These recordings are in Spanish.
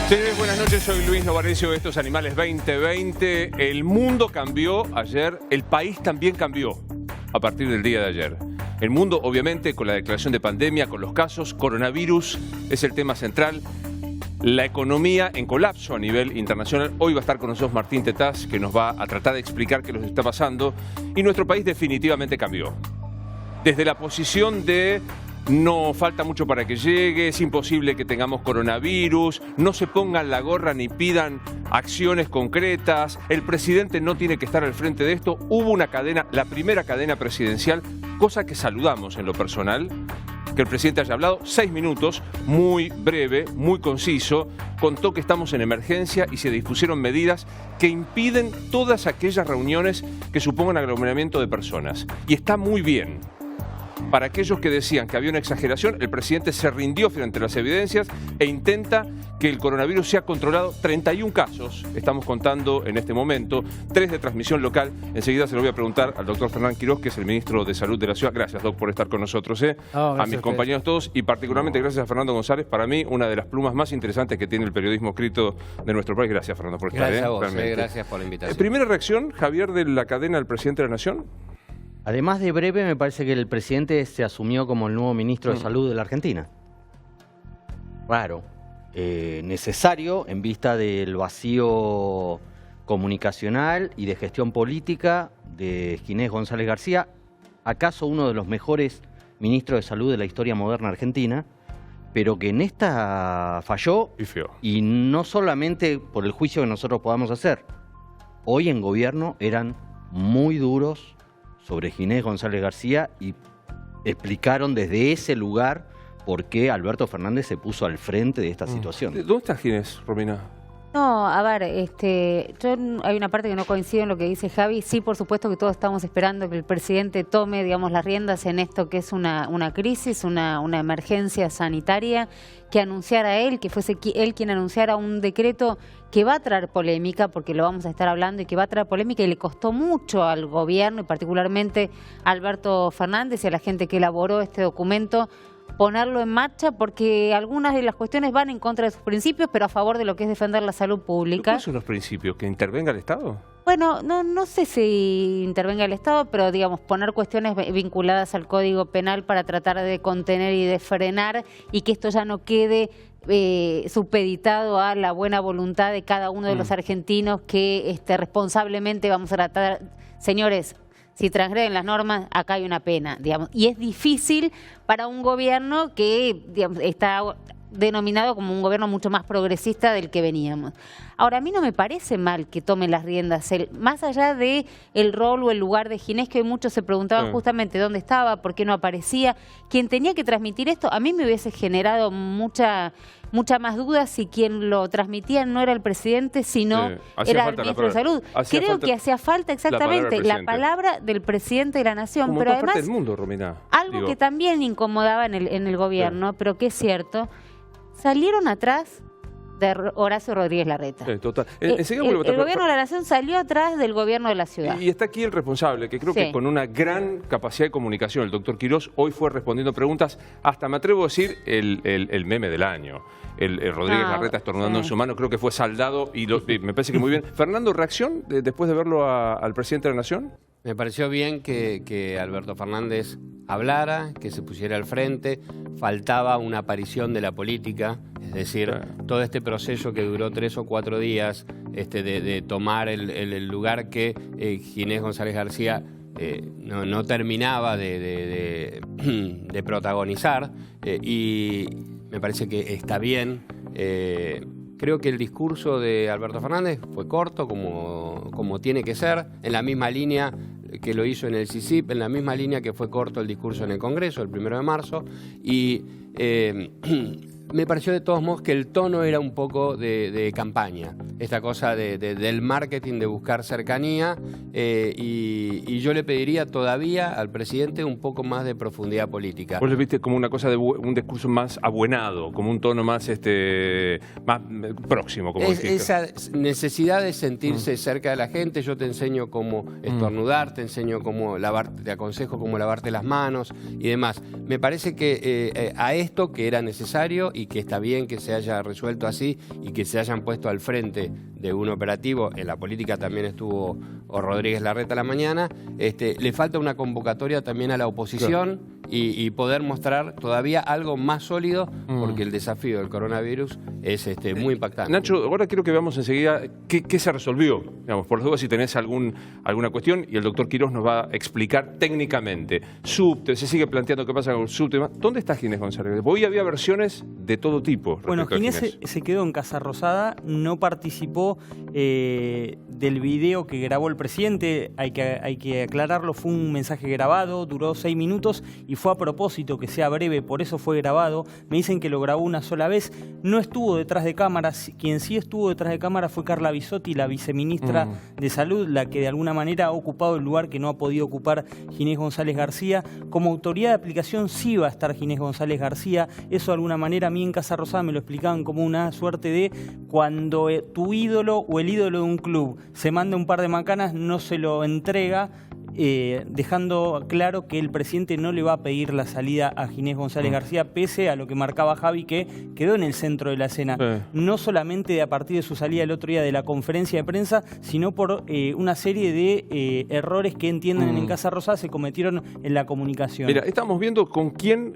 Señores, buenas noches, soy Luis Novarecio de Estos Animales 2020. El mundo cambió ayer, el país también cambió a partir del día de ayer. El mundo, obviamente, con la declaración de pandemia, con los casos, coronavirus es el tema central. La economía en colapso a nivel internacional. Hoy va a estar con nosotros Martín Tetaz, que nos va a tratar de explicar qué nos está pasando. Y nuestro país definitivamente cambió. Desde la posición de no falta mucho para que llegue, es imposible que tengamos coronavirus, no se pongan la gorra ni pidan acciones concretas, el presidente no tiene que estar al frente de esto. Hubo una cadena, la primera cadena presidencial, cosa que saludamos en lo personal, que el presidente haya hablado 6 minutos, muy breve, muy conciso, contó que estamos en emergencia y se dispusieron medidas que impiden todas aquellas reuniones que supongan aglomeramiento de personas. Y está muy bien. Para aquellos que decían que había una exageración, el presidente se rindió frente a las evidencias e intenta que el coronavirus sea controlado. 31 casos, estamos contando en este momento, 3 de transmisión local. Enseguida se lo voy a preguntar al doctor Fernán Quiroz, que es el ministro de Salud de la ciudad. Gracias, doc, por estar con nosotros. A mis compañeros todos y particularmente gracias a Fernando González. Para mí, una de las plumas más interesantes que tiene el periodismo escrito de nuestro país. Gracias, Fernando, por estar. Gracias a vos, gracias por la invitación. Primera reacción, Javier, de la cadena del presidente de la Nación. Además de breve, me parece que el presidente se asumió como el nuevo ministro de Salud de la Argentina. Raro. Necesario en vista del vacío comunicacional y de gestión política de Ginés González García, acaso uno de los mejores ministros de salud de la historia moderna argentina, pero que en esta falló, y no solamente por el juicio que nosotros podamos hacer. Hoy en gobierno eran muy duros sobre Ginés González García y explicaron desde ese lugar por qué Alberto Fernández se puso al frente de esta situación. ¿Dónde está Ginés, Romina? No, a ver, hay una parte que no coincido en lo que dice Javi. Sí, por supuesto que todos estamos esperando que el presidente tome, digamos, las riendas en esto que es una crisis, una emergencia sanitaria, que anunciara él, que fuese él quien anunciara un decreto que va a traer polémica, porque lo vamos a estar hablando, y que va a traer polémica, y le costó mucho al gobierno, y particularmente a Alberto Fernández y a la gente que elaboró este documento, ponerlo en marcha, porque algunas de las cuestiones van en contra de sus principios, pero a favor de lo que es defender la salud pública. ¿Cuáles son los principios? ¿Que intervenga el Estado? Bueno, no sé si intervenga el Estado, pero digamos, poner cuestiones vinculadas al Código Penal para tratar de contener y de frenar, y que esto ya no quede supeditado a la buena voluntad de cada uno de los argentinos, que responsablemente vamos a tratar. Señores, si transgreden las normas, acá hay una pena, digamos. Y es difícil para un gobierno que, digamos, está denominado como un gobierno mucho más progresista del que veníamos. Ahora, a mí no me parece mal que tome las riendas él, más allá de el rol o el lugar de Ginés, que hoy muchos se preguntaban justamente dónde estaba, por qué no aparecía. Quien tenía que transmitir esto, a mí me hubiese generado mucha más duda si quien lo transmitía no era el presidente, sino era el ministro de Salud. Creo que hacía falta exactamente la palabra del presidente de la Nación. Como pero además, además, del mundo, Romina, algo que también incomodaba en el gobierno, pero que es cierto, salieron atrás de Horacio Rodríguez Larreta. Total. El gobierno de la Nación salió atrás del gobierno de la ciudad. Y está aquí el responsable, que creo que con una gran capacidad de comunicación, el doctor Quiroz, hoy fue respondiendo preguntas, hasta me atrevo a decir el meme del año. El Rodríguez Larreta estornudando en su mano, creo que fue saldado y me parece que muy bien. Fernando, ¿reacción después de verlo al presidente de la Nación? Me pareció bien que Alberto Fernández hablara, que se pusiera al frente. Faltaba una aparición de la política, es decir, todo este proceso que duró 3 o 4 días de tomar el lugar que Ginés González García no terminaba de protagonizar, y me parece que está bien. Creo que el discurso de Alberto Fernández fue corto, como tiene que ser, en la misma línea que lo hizo en el CICIP, en la misma línea que fue corto el discurso en el Congreso el 1 de marzo, y me pareció de todos modos que el tono era un poco de campaña, esta cosa del marketing, de buscar cercanía, y yo le pediría todavía al presidente un poco más de profundidad política. ¿Vos le viste como una cosa de un discurso más abuenado, como un tono más más próximo? Como esa necesidad de sentirse cerca de la gente. Yo te enseño cómo estornudar, te enseño cómo lavarte, te aconsejo cómo lavarte las manos y demás. Me parece que a esto que era necesario y que está bien que se haya resuelto así y que se hayan puesto al frente de un operativo. En la política también estuvo Rodríguez Larreta a la mañana. Le falta una convocatoria también a la oposición y poder mostrar todavía algo más sólido, porque el desafío del coronavirus es muy impactante. Nacho, ahora quiero que veamos enseguida qué se resolvió. Digamos, por las dudas, si tenés alguna cuestión, y el doctor Quirós nos va a explicar técnicamente. Subte, se sigue planteando qué pasa con el subte. ¿Dónde está Ginés González? Hoy había versiones de todo tipo. Bueno, Ginés se quedó en Casa Rosada, no participó del video que grabó el presidente. Hay que aclararlo, fue un mensaje grabado, duró 6 minutos y fue a propósito que sea breve, por eso fue grabado. Me dicen que lo grabó una sola vez, no estuvo detrás de cámaras. Quien sí estuvo detrás de cámaras fue Carla Bisotti, la viceministra de Salud, la que de alguna manera ha ocupado el lugar que no ha podido ocupar Ginés González García. Como autoridad de aplicación sí va a estar Ginés González García. Eso de alguna manera a mí en Casa Rosada me lo explicaban como una suerte de cuando tu ídolo o el ídolo de un club se manda un par de macanas, no se lo entrega, dejando claro que el presidente no le va a pedir la salida a Ginés González García, pese a lo que marcaba Javi, que quedó en el centro de la escena. No solamente a partir de su salida el otro día de la conferencia de prensa, sino por una serie de errores que entienden en Casa Rosada se cometieron en la comunicación. Mira, estamos viendo con quién,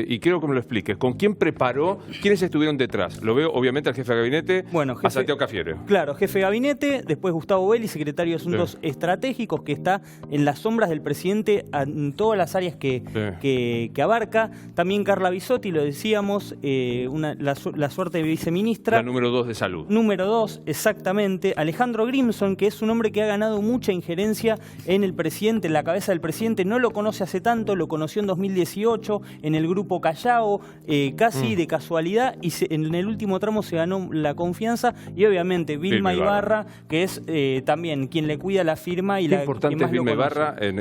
y quiero que me lo expliques, con quién preparó, quiénes estuvieron detrás. Lo veo obviamente al jefe de gabinete, a Santiago Cafiero. Claro, jefe de gabinete, después Gustavo Vélez, secretario de Asuntos Estratégicos, que está en las sombras del presidente en todas las áreas que abarca. También Carla Bisotti, lo decíamos, la suerte de viceministra. La número 2 de salud. Número 2, exactamente. Alejandro Grimson, que es un hombre que ha ganado mucha injerencia en el presidente, en la cabeza del presidente. No lo conoce hace tanto, lo conoció en 2018 en el grupo Callao, casi de casualidad, y en el último tramo se ganó la confianza. Y obviamente Vilma Ibarra, que es también quien le cuida la firma y qué importante es Vilma Ibarra.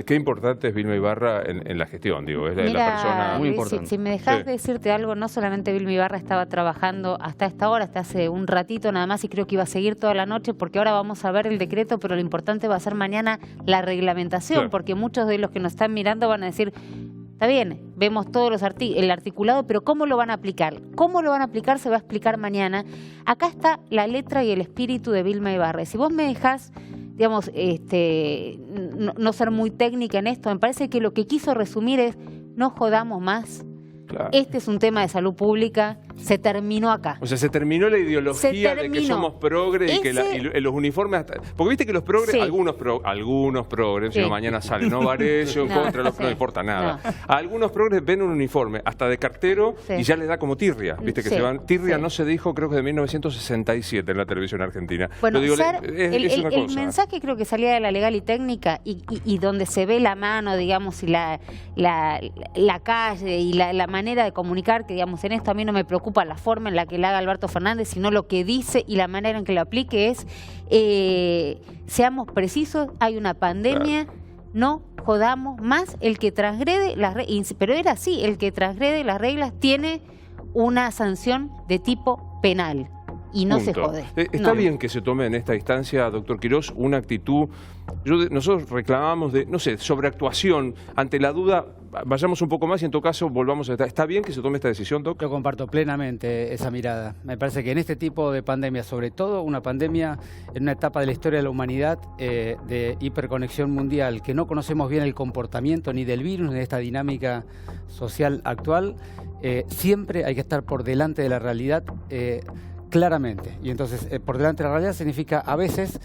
Qué importante es Vilma Ibarra en la gestión, digo, es la persona muy importante. Si me dejás decirte algo, no solamente Vilma Ibarra estaba trabajando hasta esta hora, hasta hace un ratito nada más, y creo que iba a seguir toda la noche, porque ahora vamos a ver el decreto, pero lo importante va a ser mañana la reglamentación, porque muchos de los que nos están mirando van a decir: está bien, vemos todos el articulado, pero ¿cómo lo van a aplicar? ¿Cómo lo van a aplicar? Se va a explicar mañana. Acá está la letra y el espíritu de Vilma Ibarra. Si vos me dejás, digamos, no ser muy técnica en esto, me parece que lo que quiso resumir es: no jodamos más. Claro. Este es un tema de salud pública, se terminó acá. O sea, se terminó la ideología de que somos progres y que los uniformes... Porque viste que los progres, algunos progres, si no mañana salen, no Varello, contra los no importa nada. Algunos progres ven un uniforme, hasta de cartero, y ya les da como tirria. Viste que se van... Tirria no se dijo, creo que de 1967 en la televisión argentina. Bueno, digo, es una cosa. El mensaje creo que salía de la legal y técnica, y donde se ve la mano, digamos, y la calle y la manera de comunicar, que digamos, en esto a mí no me preocupa la forma en la que la haga Alberto Fernández, sino lo que dice y la manera en que lo aplique es: seamos precisos, hay una pandemia, no jodamos más, el que transgrede las reglas, pero era así, el que transgrede las reglas tiene una sanción de tipo penal. Y no se jode. Está bien que se tome en esta instancia, doctor Quirós, una actitud. Nosotros reclamamos de, no sé, sobreactuación. Ante la duda, vayamos un poco más y en todo caso volvamos a estar. ¿Está bien que se tome esta decisión, doc? Yo comparto plenamente esa mirada. Me parece que en este tipo de pandemia, sobre todo una pandemia en una etapa de la historia de la humanidad de hiperconexión mundial, que no conocemos bien el comportamiento ni del virus ni de esta dinámica social actual, siempre hay que estar por delante de la realidad. Claramente. Y entonces, por delante de la realidad significa a veces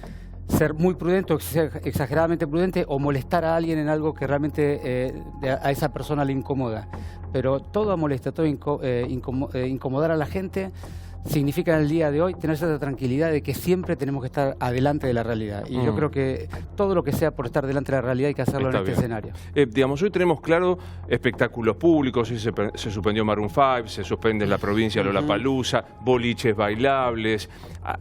ser muy prudente o ser exageradamente prudente o molestar a alguien en algo que realmente a esa persona le incomoda. Pero todo molesta, todo incomodar a la gente significa en el día de hoy tener esa tranquilidad de que siempre tenemos que estar adelante de la realidad. Y yo creo que todo lo que sea por estar delante de la realidad hay que hacerlo en este escenario. Digamos, hoy tenemos claro espectáculos públicos, hoy se suspendió Maroon 5, se suspende en la provincia Lollapalooza, boliches bailables.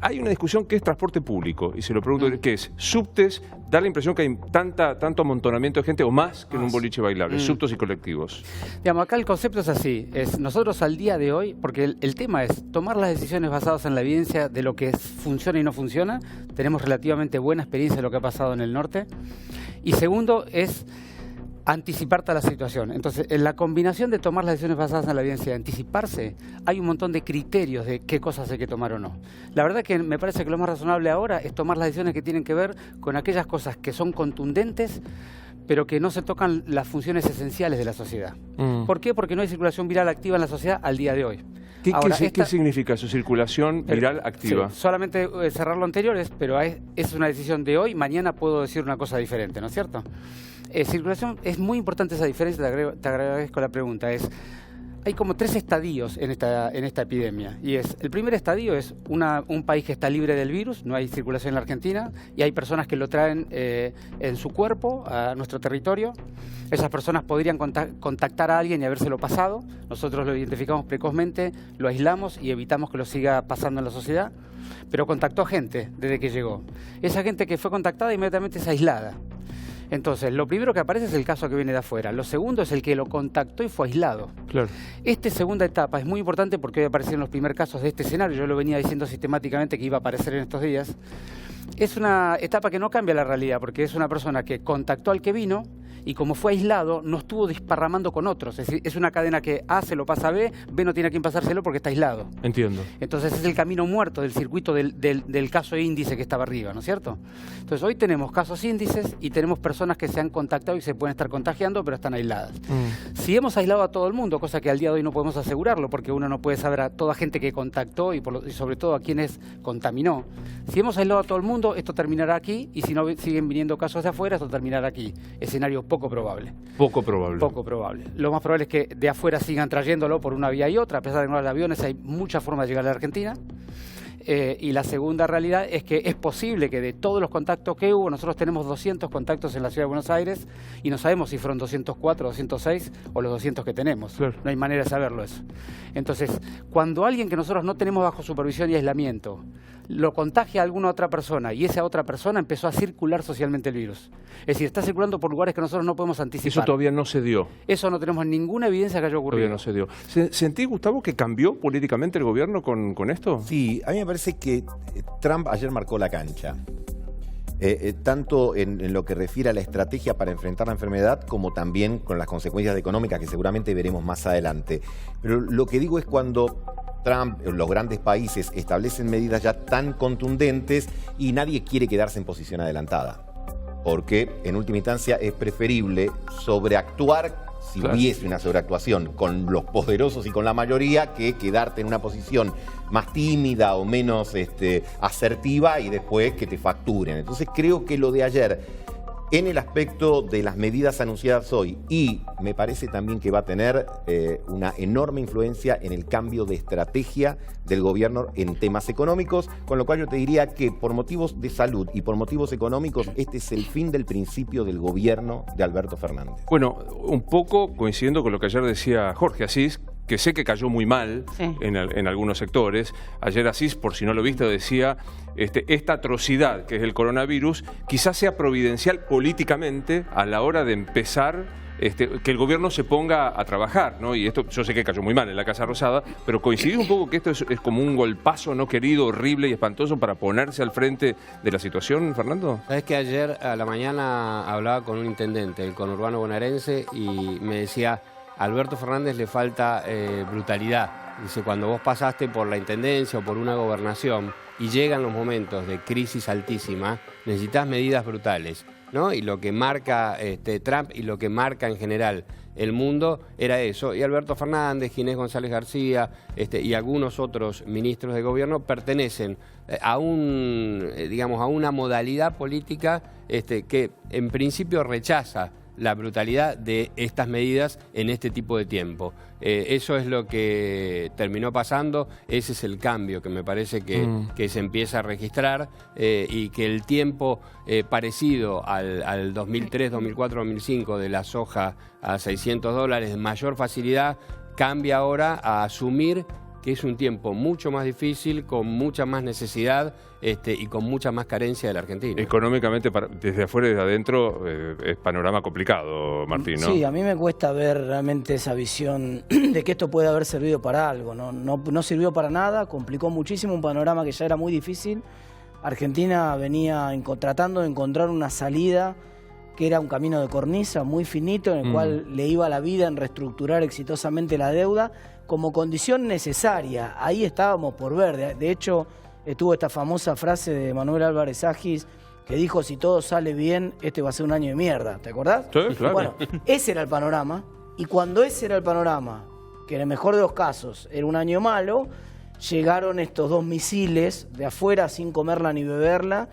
Hay una discusión que es transporte público, y se lo pregunto, ¿qué es? Subtes, da la impresión que hay tanto amontonamiento de gente o más que en un boliche bailable, subtos y colectivos. Digamos, acá el concepto es así, nosotros al día de hoy, porque el tema es tomar las decisiones basadas en la evidencia de lo que funciona y no funciona. Tenemos relativamente buena experiencia de lo que ha pasado en el norte. Y segundo es anticiparte a la situación. Entonces, en la combinación de tomar las decisiones basadas en la evidencia y anticiparse, hay un montón de criterios de qué cosas hay que tomar o no. La verdad que me parece que lo más razonable ahora es tomar las decisiones que tienen que ver con aquellas cosas que son contundentes, pero que no se tocan las funciones esenciales de la sociedad. ¿Por qué? Porque no hay circulación viral activa en la sociedad al día de hoy. ¿Qué significa su circulación viral activa? Sí, solamente cerrar lo anterior, pero es una decisión de hoy, mañana puedo decir una cosa diferente, ¿no es cierto? Circulación, es muy importante esa diferencia, te agradezco la pregunta, hay como 3 estadios en esta epidemia, y el primer estadio es un país que está libre del virus, no hay circulación en la Argentina, y hay personas que lo traen en su cuerpo a nuestro territorio. Esas personas podrían contactar a alguien y habérselo pasado, nosotros lo identificamos precozmente, lo aislamos y evitamos que lo siga pasando en la sociedad, pero contactó gente desde que llegó. Esa gente que fue contactada inmediatamente es aislada. Entonces, lo primero que aparece es el caso que viene de afuera. Lo segundo es el que lo contactó y fue aislado. Claro. Esta segunda etapa es muy importante porque hoy aparecieron los primeros casos de este escenario. Yo lo venía diciendo sistemáticamente que iba a aparecer en estos días. Es una etapa que no cambia la realidad porque es una persona que contactó al que vino y como fue aislado, no estuvo desparramando con otros. Es decir, es una cadena que A se lo pasa a B, B no tiene a quien pasárselo porque está aislado. Entiendo. Entonces es el camino muerto del circuito del caso índice que estaba arriba, ¿no es cierto? Entonces hoy tenemos casos índices y tenemos personas que se han contactado y se pueden estar contagiando, pero están aisladas. Si hemos aislado a todo el mundo, cosa que al día de hoy no podemos asegurarlo, porque uno no puede saber a toda gente que contactó y sobre todo a quienes contaminó. Si hemos aislado a todo el mundo, esto terminará aquí, y si no siguen viniendo casos de afuera, esto terminará aquí. Escenario poco probable. Poco probable. Poco probable. Lo más probable es que de afuera sigan trayéndolo por una vía y otra, a pesar de que no hay aviones, hay muchas formas de llegar a la Argentina. Y la segunda realidad es que es posible que de todos los contactos que hubo, nosotros tenemos 200 contactos en la Ciudad de Buenos Aires y no sabemos si fueron 204, 206 o los 200 que tenemos. Claro. No hay manera de saberlo eso. Entonces, cuando alguien que nosotros no tenemos bajo supervisión y aislamiento lo contagia a alguna otra persona y esa otra persona empezó a circular socialmente el virus. Es decir, está circulando por lugares que nosotros no podemos anticipar. Eso todavía no se dio. Eso no tenemos ninguna evidencia que haya ocurrido. Todavía no se dio. ¿Sentí, Gustavo, que cambió políticamente el gobierno con esto? Sí, a mí me parece que Trump ayer marcó la cancha. Tanto en lo que refiere a la estrategia para enfrentar la enfermedad, como también con las consecuencias económicas que seguramente veremos más adelante. Pero lo que digo es cuando Trump, los grandes países, establecen medidas ya tan contundentes y nadie quiere quedarse en posición adelantada. Porque en última instancia es preferible sobreactuar, si hubiese una sobreactuación con los poderosos y con la mayoría, que quedarte en una posición más tímida o menos asertiva y después que te facturen. Entonces creo que lo de ayer, en el aspecto de las medidas anunciadas hoy, y me parece también que va a tener una enorme influencia en el cambio de estrategia del gobierno en temas económicos, con lo cual yo te diría que por motivos de salud y por motivos económicos, este es el fin del principio del gobierno de Alberto Fernández. Bueno, un poco coincidiendo con lo que ayer decía Jorge Asís, que sé que cayó muy mal en algunos sectores. Ayer Asís, por si no lo viste, decía esta atrocidad que es el coronavirus quizás sea providencial políticamente a la hora de empezar que el gobierno se ponga a trabajar, ¿no? Y esto yo sé que cayó muy mal en la Casa Rosada, pero coincidió un poco que esto es como un golpazo no querido, horrible y espantoso para ponerse al frente de la situación, Fernando. Sabes que ayer a la mañana hablaba con un intendente del conurbano bonaerense y me decía: a Alberto Fernández le falta brutalidad. Dice, cuando vos pasaste por la intendencia o por una gobernación y llegan los momentos de crisis altísima, necesitas medidas brutales, ¿no? Y lo que marca Trump y lo que marca en general el mundo era eso. Y Alberto Fernández, Ginés González García y algunos otros ministros de gobierno pertenecen a a una modalidad política que en principio rechaza la brutalidad de estas medidas en este tipo de tiempo. Eso es lo que terminó pasando, ese es el cambio que me parece que se empieza a registrar y que el tiempo parecido al 2003, 2004, 2005 de la soja a $600 de mayor facilidad cambia ahora a asumir que es un tiempo mucho más difícil, con mucha más necesidad y con mucha más carencia de la Argentina. Económicamente, desde afuera y desde adentro, es panorama complicado, Martín, ¿no? Sí, a mí me cuesta ver realmente esa visión de que esto puede haber servido para algo. No sirvió para nada, complicó muchísimo un panorama que ya era muy difícil. Argentina venía tratando de encontrar una salida que era un camino de cornisa muy finito, en el cual le iba la vida en reestructurar exitosamente la deuda como condición necesaria. Ahí estábamos por ver. De hecho, estuvo esta famosa frase de Manuel Álvarez Agis que dijo: si todo sale bien, este va a ser un año de mierda. ¿Te acordás? Sí, claro. Bueno, ese era el panorama. Y cuando ese era el panorama, que en el mejor de los casos era un año malo, llegaron estos 2 misiles de afuera sin comerla ni beberla,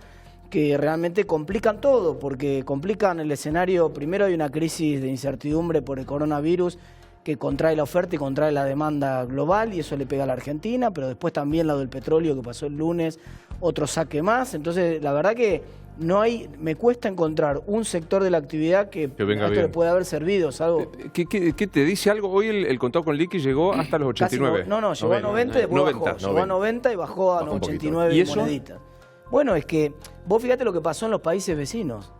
que realmente complican todo, porque complican el escenario. Primero hay una crisis de incertidumbre por el coronavirus que contrae la oferta y contrae la demanda global, y eso le pega a la Argentina, pero después también la del petróleo que pasó el lunes, otro saque más. Entonces, la verdad que no hay, me cuesta encontrar un sector de la actividad que venga a esto bien. le puede haber servido, salvo... ¿Qué te dice algo? Hoy el contado con liqui llegó hasta los 89. Llegó a 90 y después 90, bajó. Llegó a 90 y bajó a Bajó un poquito. 89 ¿Y eso? moneditas. Bueno, es que vos fíjate lo que pasó en los países vecinos,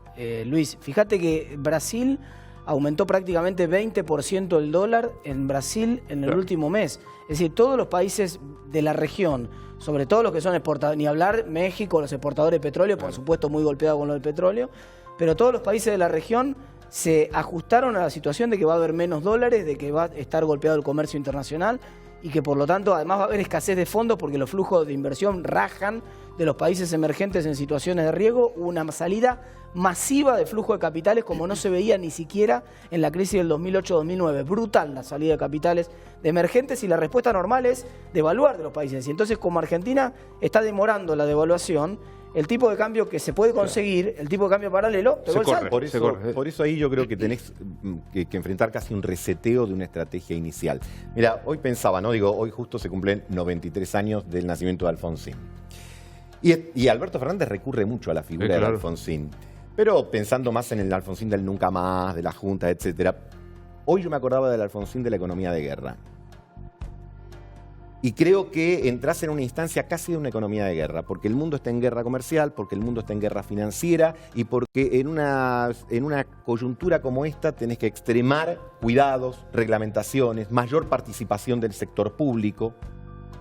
Luis. Fíjate que Brasil aumentó prácticamente 20% el dólar en Brasil en el último mes. Es decir, todos los países de la región, sobre todo los que son exportadores, ni hablar México, los exportadores de petróleo, por supuesto muy golpeados con lo del petróleo, pero todos los países de la región se ajustaron a la situación de que va a haber menos dólares, de que va a estar golpeado el comercio internacional y que por lo tanto además va a haber escasez de fondos porque los flujos de inversión rajan de los países emergentes en situaciones de riesgo. Una salida masiva de flujo de capitales como no se veía ni siquiera en la crisis del 2008-2009. Brutal la salida de capitales de emergentes, y la respuesta normal es devaluar de los países. Y entonces, como Argentina está demorando la devaluación, el tipo de cambio que se puede conseguir, el tipo de cambio paralelo, pegó el salto. Por eso ahí yo creo que tenés que enfrentar casi un reseteo de una estrategia inicial. Mira, hoy pensaba, ¿no? Digo, hoy justo se cumplen 93 años del nacimiento de Alfonsín. Y Alberto Fernández recurre mucho a la figura de Alfonsín. Pero pensando más en el Alfonsín del nunca más, de la Junta, etcétera, hoy yo me acordaba del Alfonsín de la economía de guerra. Y creo que entras en una instancia casi de una economía de guerra, porque el mundo está en guerra comercial, porque el mundo está en guerra financiera, y porque en una coyuntura como esta tenés que extremar cuidados, reglamentaciones, mayor participación del sector público,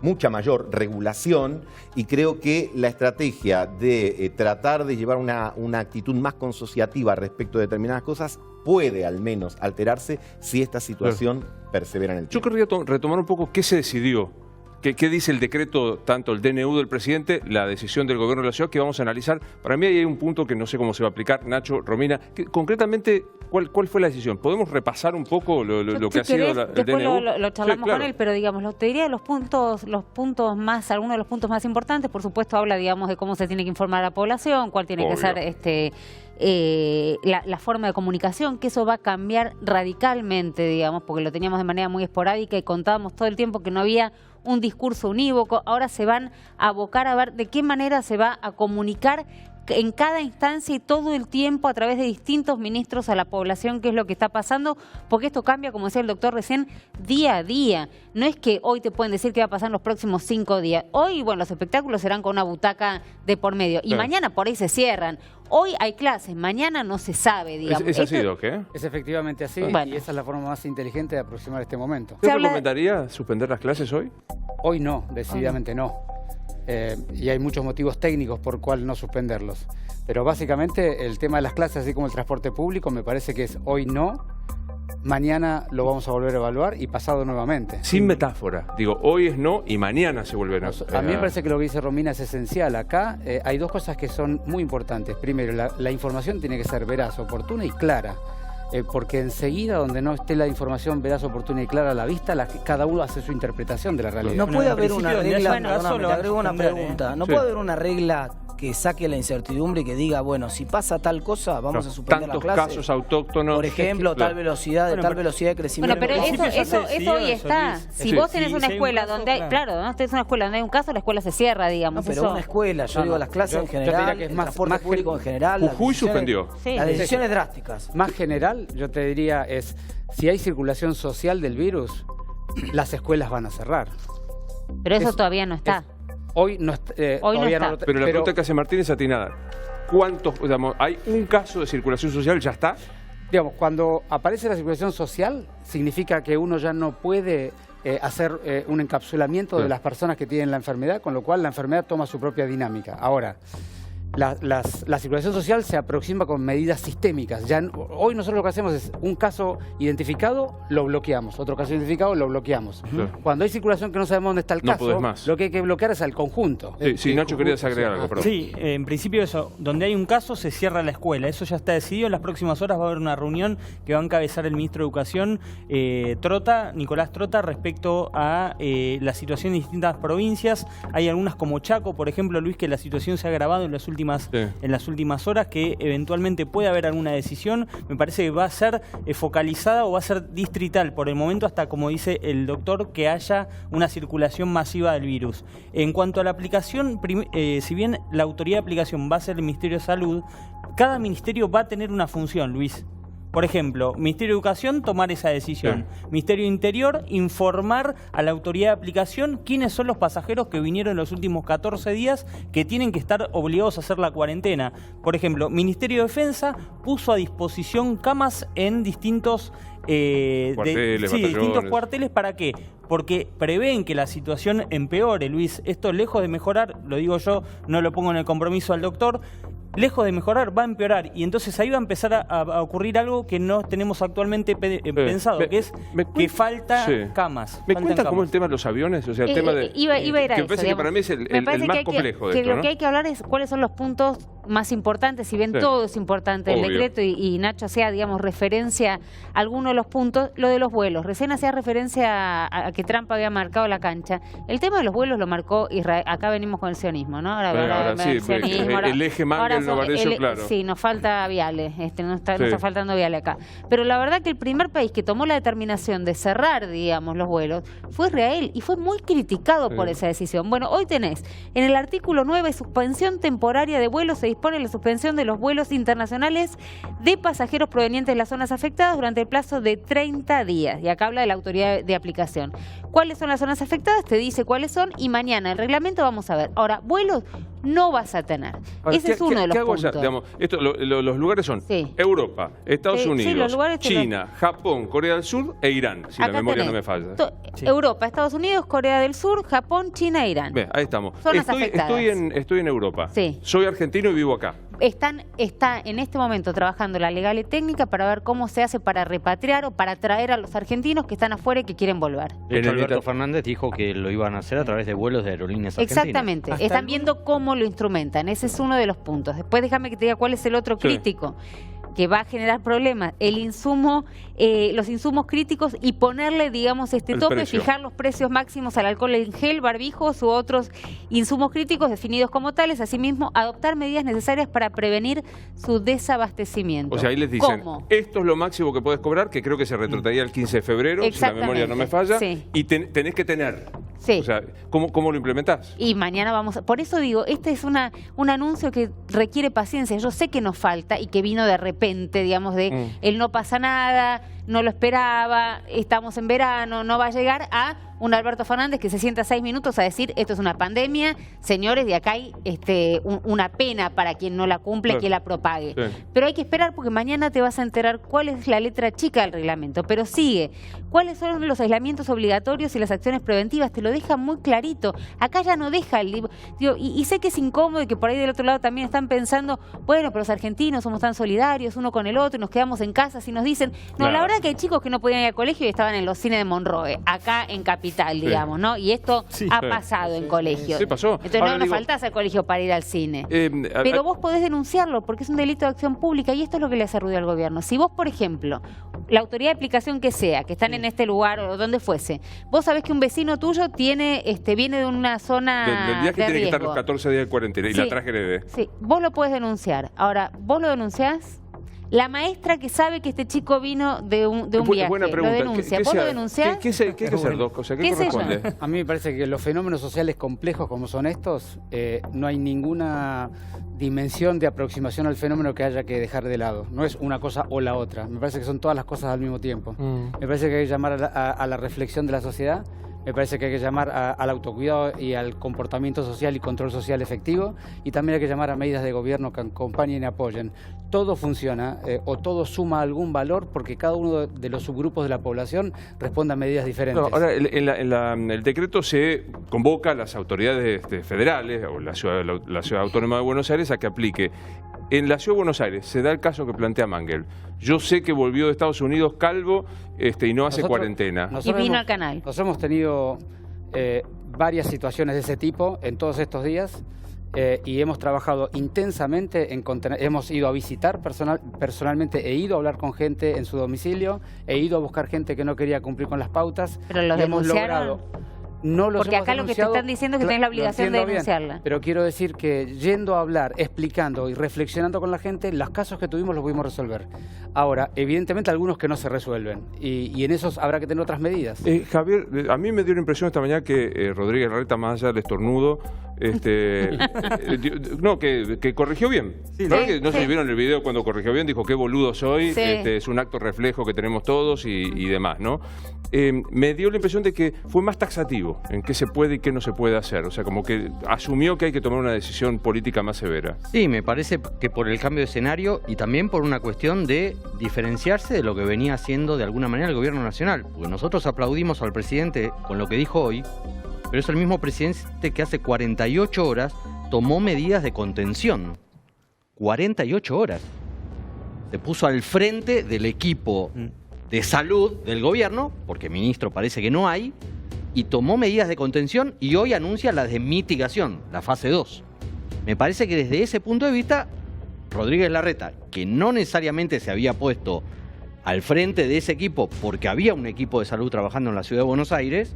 mucha mayor regulación, y creo que la estrategia de tratar de llevar una actitud más consociativa respecto de determinadas cosas puede al menos alterarse si esta situación persevera en el tiempo. Yo querría retomar un poco qué se decidió. ¿Qué dice el decreto, tanto el DNU del presidente, la decisión del gobierno de la ciudad, que vamos a analizar? Para mí ahí hay un punto que no sé cómo se va a aplicar. Nacho, Romina, concretamente, ¿cuál fue la decisión? ¿Podemos repasar un poco lo que ha sido el después DNU? lo charlamos con él, pero digamos, te diría algunos de los puntos más importantes. Por supuesto, habla, digamos, de cómo se tiene que informar a la población, cuál tiene que ser la forma de comunicación, que eso va a cambiar radicalmente, digamos, porque lo teníamos de manera muy esporádica y contábamos todo el tiempo que no había un discurso unívoco. Ahora se van a abocar a ver de qué manera se va a comunicar en cada instancia y todo el tiempo a través de distintos ministros a la población qué es lo que está pasando, porque esto cambia, como decía el doctor recién, día a día. No es que hoy te pueden decir qué va a pasar en los próximos 5 días. Hoy, bueno, los espectáculos serán con una butaca de por medio y mañana por ahí se cierran. Hoy hay clases, mañana no se sabe, digamos. ¿Es así, Doc? Es efectivamente así, Bueno. y esa es la forma más inteligente de aproximar este momento. ¿Usted habla de- recomendaría suspender las clases hoy? Hoy no, decididamente no. Y hay muchos motivos técnicos por cuál no suspenderlos. Pero básicamente el tema de las clases, así como el transporte público, me parece que es hoy no, mañana lo vamos a volver a evaluar y pasado nuevamente. Sin metáfora. Digo, hoy es no y mañana se volverá. A mí me parece que lo que dice Romina es esencial. Acá hay dos cosas que son muy importantes. Primero, la información tiene que ser veraz, oportuna y clara. Porque enseguida, donde no esté la información veraz, oportuna y clara a la vista, cada uno hace su interpretación de la realidad. No puede haber una regla, Bueno, perdóname, te agrego una pregunta. No Sí. puede haber una regla que saque la incertidumbre y que diga, bueno, si pasa tal cosa, vamos a suspender la Tantos clase. casos autóctonos. Por ejemplo, tal velocidad, Bueno, tal pero- velocidad de crecimiento. Bueno, pero principio ya eso se decidió hoy eso, está. Luis. Si Sí. vos tenés una Si hay un escuela caso, donde hay, claro, ¿no? Tenés una escuela donde hay un caso, la escuela se cierra, digamos. No, pero eso. una escuela, yo No, digo no, las clases yo- en yo general, diría que es el más- transporte más público en general. Jujuy suspendió. Sí. Las decisiones drásticas. Más general, yo te diría, es si hay circulación social del virus, las escuelas van a cerrar. Pero eso Es- todavía no está. Hoy no, todavía está. lo- Pero la pregunta que hace Martín es atinada. ¿Cuántos, digamos, hay un caso de circulación social, ya está? Digamos, cuando aparece la circulación social, significa que uno ya no puede hacer un encapsulamiento de las personas que tienen la enfermedad, con lo cual la enfermedad toma su propia dinámica. Ahora, la circulación social se aproxima con medidas sistémicas. Hoy nosotros lo que hacemos es un caso identificado, lo bloqueamos. Otro caso identificado, lo bloqueamos. Cuando hay circulación que no sabemos dónde está el caso, lo que hay que bloquear es al conjunto. Sí, Nacho, querías agregar algo, perdón. Sí, en principio eso, donde hay un caso se cierra la escuela. Eso ya está decidido. En las próximas horas va a haber una reunión que va a encabezar el ministro de Educación, Nicolás Trota, respecto a la situación en distintas provincias. Hay algunas como Chaco, por ejemplo, Luis, que la situación se ha agravado en las últimas horas, que eventualmente puede haber alguna decisión. Me parece que va a ser focalizada o va a ser distrital por el momento, hasta, como dice el doctor, que haya una circulación masiva del virus. En cuanto a la aplicación, si bien la autoridad de aplicación va a ser el Ministerio de Salud, cada ministerio va a tener una función, Luis. Por ejemplo, Ministerio de Educación, tomar esa decisión. Ministerio de Interior, informar a la autoridad de aplicación quiénes son los pasajeros que vinieron en los últimos 14 días que tienen que estar obligados a hacer la cuarentena. Por ejemplo, Ministerio de Defensa puso a disposición camas en distintos distintos cuarteles. ¿Para qué? Porque prevén que la situación empeore, Luis. Esto, lejos de mejorar, lo digo yo, no lo pongo en el compromiso al doctor, lejos de mejorar, va a empeorar. Y entonces ahí va a empezar a ocurrir algo que no tenemos actualmente pensado, que es que falta camas. ¿Me cuentan cómo es el tema de los aviones? O sea, el tema de... Iba a ir a que eso, parece que para mí es el más complejo de esto, lo ¿no? que hay que hablar es cuáles son los puntos más importantes, si bien todo es importante el decreto y Nacho hacía, digamos, referencia a algunos de los puntos, lo de los vuelos. Recién hacía referencia a que Trump había marcado la cancha. El tema de los vuelos lo marcó Israel. Acá venimos con el sionismo, ¿no? Ahora sí, el eje Mangel Novarecio, claro. Sí, nos falta Viale, nos está faltando Viale acá. Pero la verdad que el primer país que tomó la determinación de cerrar, digamos, los vuelos fue Israel y fue muy criticado por esa decisión. Bueno, hoy tenés en el artículo 9, suspensión temporaria de vuelos, se dispone la suspensión de los vuelos internacionales de pasajeros provenientes de las zonas afectadas durante el plazo de 30 días. Y acá habla de la autoridad de aplicación. ¿Cuáles son las zonas afectadas? Te dice cuáles son y mañana el reglamento vamos a ver. Ahora, vuelos no vas a tener. Ese es uno de los puntos. Digamos, los lugares son Europa, Estados Unidos, China, Japón, Corea del Sur e Irán, si la memoria no me falla. Europa, Estados Unidos, Corea del Sur, Japón, China e Irán. Ahí estamos. Zonas afectadas. Estoy en Europa. Sí. Soy argentino y vivo acá. Está en este momento trabajando la legal y técnica para ver cómo se hace para repatriar o para traer a los argentinos que están afuera y que quieren volver. Alberto Fernández dijo que lo iban a hacer a través de vuelos de aerolíneas argentinas. Exactamente. Están viendo cómo lo instrumentan. Ese es uno de los puntos. Después déjame que te diga cuál es el otro crítico que va a generar problemas, el insumo, los insumos críticos y ponerle, digamos, tope, fijar los precios máximos al alcohol en gel, barbijos u otros insumos críticos definidos como tales, asimismo, adoptar medidas necesarias para prevenir su desabastecimiento. O sea, ahí les dicen, esto es lo máximo que puedes cobrar, que creo que se retrotraía el 15 de febrero, si la memoria no me falla, y tenés que tener. O sea, ¿cómo lo implementás? Y mañana vamos por eso digo, este es un anuncio que requiere paciencia. Yo sé que nos falta y que vino de repente, digamos, de el no pasa nada, no lo esperaba, estamos en verano, no va a llegar a un Alberto Fernández que se sienta 6 minutos a decir esto es una pandemia, señores, de acá hay una pena para quien no la cumple, que la propague. Pero hay que esperar porque mañana te vas a enterar cuál es la letra chica del reglamento. Pero sigue, cuáles son los aislamientos obligatorios y las acciones preventivas, te lo deja muy clarito. Acá ya no deja el libro. Y sé que es incómodo y que por ahí del otro lado también están pensando, bueno, pero los argentinos somos tan solidarios uno con el otro y nos quedamos en casa si nos dicen, no, la verdad que hay chicos que no podían ir al colegio y estaban en los cines de Monroe, acá en Capital, digamos, ¿no? Y esto ha pasado en colegios. Pasó. Entonces no nos faltás al colegio para ir al cine. Pero vos podés denunciarlo porque es un delito de acción pública y esto es lo que le hace ruido al gobierno. Si vos, por ejemplo, la autoridad de aplicación que sea, que están en este lugar o donde fuese, vos sabés que un vecino tuyo viene de una zona del viaje de tiene riesgo. que estar los 14 días de cuarentena y la traje heredé. Sí, vos lo podés denunciar. Ahora, ¿vos lo denunciás? La maestra que sabe que este chico vino de un viaje, buena pregunta. lo denuncia. ¿Vos lo denunciás? ¿Qué hay que hacer, dos cosas? ¿Qué corresponde? A mí me parece que los fenómenos sociales complejos como son estos, no hay ninguna dimensión de aproximación al fenómeno que haya que dejar de lado. No es una cosa o la otra. Me parece que son todas las cosas al mismo tiempo. Me parece que hay que llamar a la reflexión de la sociedad. Me parece que hay que llamar al autocuidado y al comportamiento social y control social efectivo, y también hay que llamar a medidas de gobierno que acompañen y apoyen. Todo funciona o todo suma algún valor porque cada uno de los subgrupos de la población responde a medidas diferentes. No, ahora, en el decreto se convoca a las autoridades federales o la ciudad Autónoma de Buenos Aires a que aplique. En la Ciudad de Buenos Aires se da el caso que plantea Mangel. Yo sé que volvió de Estados Unidos calvo y no hace cuarentena. Y vino al canal. Nosotros hemos tenido varias situaciones de ese tipo en todos estos días y hemos trabajado intensamente en contener. Hemos ido a visitar personalmente, he ido a hablar con gente en su domicilio, he ido a buscar gente que no quería cumplir con las pautas. Pero los hemos denunciaron. logrado. No los Porque hemos acá lo que te denunciado, están diciendo es que tenés la obligación de denunciarla. bien, pero quiero decir que yendo a hablar, explicando y reflexionando con la gente, los casos que tuvimos los pudimos resolver. Ahora, evidentemente algunos que no se resuelven y en esos habrá que tener otras medidas. Javier, a mí me dio la impresión esta mañana que Rodríguez Larreta, más allá del estornudo, no, que corrigió bien. Sí, ¿Verdad que no sé si vieron el video cuando corrigió bien? Dijo, qué boludo soy, Sí. Es un acto reflejo que tenemos todos y demás, ¿no? Me dio la impresión de que fue más taxativo en qué se puede y qué no se puede hacer. O sea, como que asumió que hay que tomar una decisión política más severa. Sí, me parece que por el cambio de escenario y también por una cuestión de diferenciarse de lo que venía haciendo de alguna manera el gobierno nacional. Porque nosotros aplaudimos al presidente con lo que dijo hoy, pero es el mismo presidente que hace 48 horas tomó medidas de contención. 48 horas. Se puso al frente del equipo de salud del gobierno, porque ministro parece que no hay, y tomó medidas de contención y hoy anuncia la de mitigación, la fase 2. Me parece que desde ese punto de vista, Rodríguez Larreta, que no necesariamente se había puesto al frente de ese equipo porque había un equipo de salud trabajando en la Ciudad de Buenos Aires,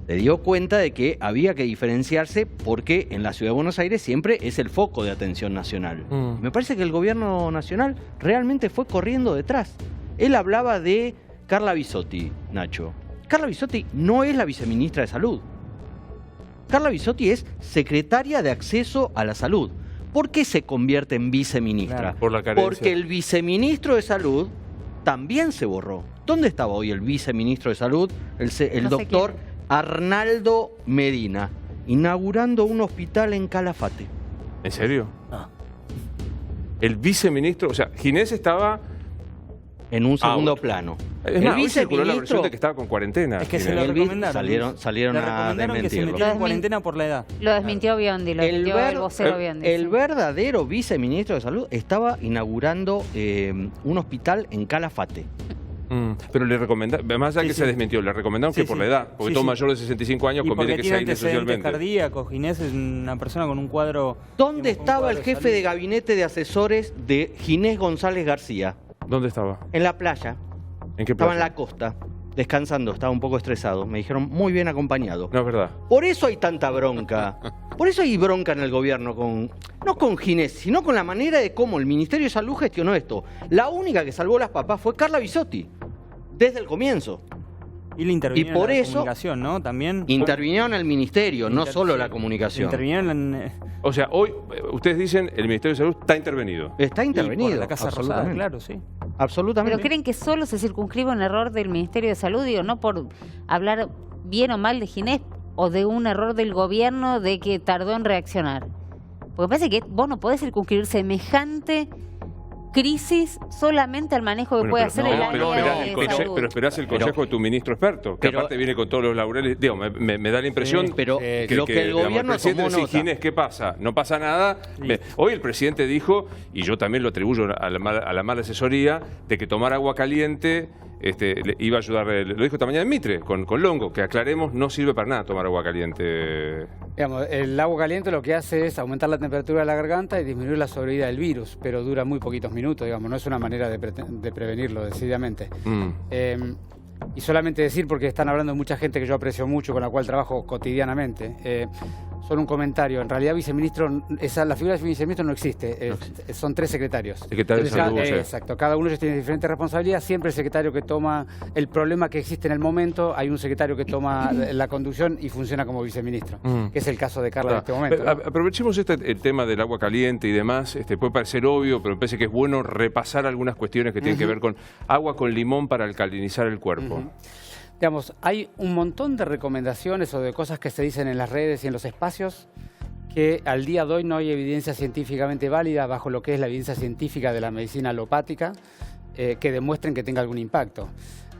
se dio cuenta de que había que diferenciarse porque en la Ciudad de Buenos Aires siempre es el foco de atención nacional. Me parece que el gobierno nacional realmente fue corriendo detrás. Él hablaba de Carla Bisotti, Nacho. Carla Bisotti no es la viceministra de Salud. Carla Bisotti es secretaria de Acceso a la Salud. ¿Por qué se convierte en viceministra? Claro, por la carencia. Porque el viceministro de Salud también se borró. ¿Dónde estaba hoy el viceministro de Salud? El No sé doctor quién. Arnaldo Medina, inaugurando un hospital en Calafate. ¿En serio? El viceministro, o sea, Ginés estaba... En un segundo Out. plano. Es más, hoy circuló la versión de que estaba con cuarentena. Es que se Ginés. lo recomendaron. Salieron Le a recomendaron que se desmentirlo. metiera en cuarentena por la edad. Lo desmintió Biondi, lo desmintió el vocero Biondi. el sí. verdadero viceministro de Salud estaba inaugurando un hospital en Calafate. Pero le recomendaron, más allá Sí, que sí. se desmintió, le recomendaron Sí, que por sí. la edad, porque Sí, todo sí. mayor de 65 años Y conviene porque que tiene se aísle antecedentes socialmente. cardíacos. Ginés es una persona con un cuadro... ¿Dónde digamos, un estaba el cuadro jefe salud. de gabinete de asesores de Ginés González García? ¿Dónde estaba? En la playa. ¿En qué Estaba en playa? la costa, descansando, estaba un poco estresado. Me dijeron muy bien acompañado. No, es verdad. Por eso hay tanta bronca. Por eso hay bronca en el gobierno, no con Ginés, sino con la manera de cómo el Ministerio de Salud gestionó esto. La única que salvó las papas fue Carla Bisotti, desde el comienzo. Y le intervinieron Y por en la eso- comunicación, ¿no? También. Intervinieron el Ministerio, no solo la comunicación. Intervinieron en... O sea, hoy ustedes dicen el Ministerio de Salud está intervenido. Está intervenido, y por la Casa Rosada, absolutamente. claro, sí. Absolutamente. ¿Pero creen que solo se circunscribe un error del Ministerio de Salud? Digo, no por hablar bien o mal de Ginés o de un error del gobierno de que tardó en reaccionar. Porque parece que vos no podés circunscribir semejante crisis solamente al manejo que Bueno, puede pero- hacer no, el área pero esperás el de conse- salud. pero esperás el consejo de tu ministro experto, que pero- aparte viene con todos los laureles. Digo, me da la impresión pero lo que el digamos, gobierno presidente tomó dice, nota. Ginés, ¿qué pasa? No pasa nada. Hoy el presidente dijo, y yo también lo atribuyo a la mala asesoría, de que tomar agua caliente le iba a ayudar. Lo dijo esta mañana en Mitre, con Longo, que aclaremos, no sirve para nada tomar agua caliente. Digamos, el agua caliente lo que hace es aumentar la temperatura de la garganta y disminuir la sobrevida del virus, pero dura muy poquitos minutos, digamos, no es una manera de prevenirlo, decididamente. Y solamente decir, porque están hablando de mucha gente que yo aprecio mucho, con la cual trabajo cotidianamente, solo un comentario. En realidad, viceministro, la figura de viceministro no existe, son 3 secretarios. Secretario de Entonces, Salud, sí. Exacto, cada uno de ellos tiene diferentes responsabilidades, siempre el secretario que toma el problema que existe en el momento, hay un secretario que toma la conducción y funciona como viceministro, que es el caso de Carla en este momento. ¿no? Aprovechemos el tema del agua caliente y demás. Puede parecer obvio, pero me parece que es bueno repasar algunas cuestiones que tienen que ver con agua con limón para alcalinizar el cuerpo. Digamos, hay un montón de recomendaciones o de cosas que se dicen en las redes y en los espacios que al día de hoy no hay evidencia científicamente válida bajo lo que es la evidencia científica de la medicina alopática que demuestren que tenga algún impacto.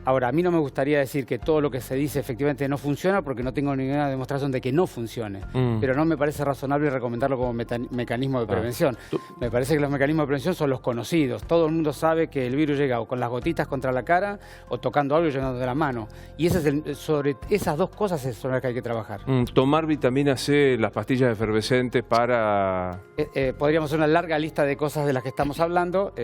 Ahora, a mí no me gustaría decir que todo lo que se dice efectivamente no funciona porque no tengo ninguna demostración de que no funcione. Pero no me parece razonable recomendarlo como mecanismo de prevención. Me parece que los mecanismos de prevención son los conocidos. Todo el mundo sabe que el virus llega o con las gotitas contra la cara o tocando algo y llegando de la mano. Y ese es sobre esas dos cosas es sobre las que hay que trabajar. Tomar vitamina C, las pastillas efervescentes para... Podríamos hacer una larga lista de cosas de las que estamos hablando.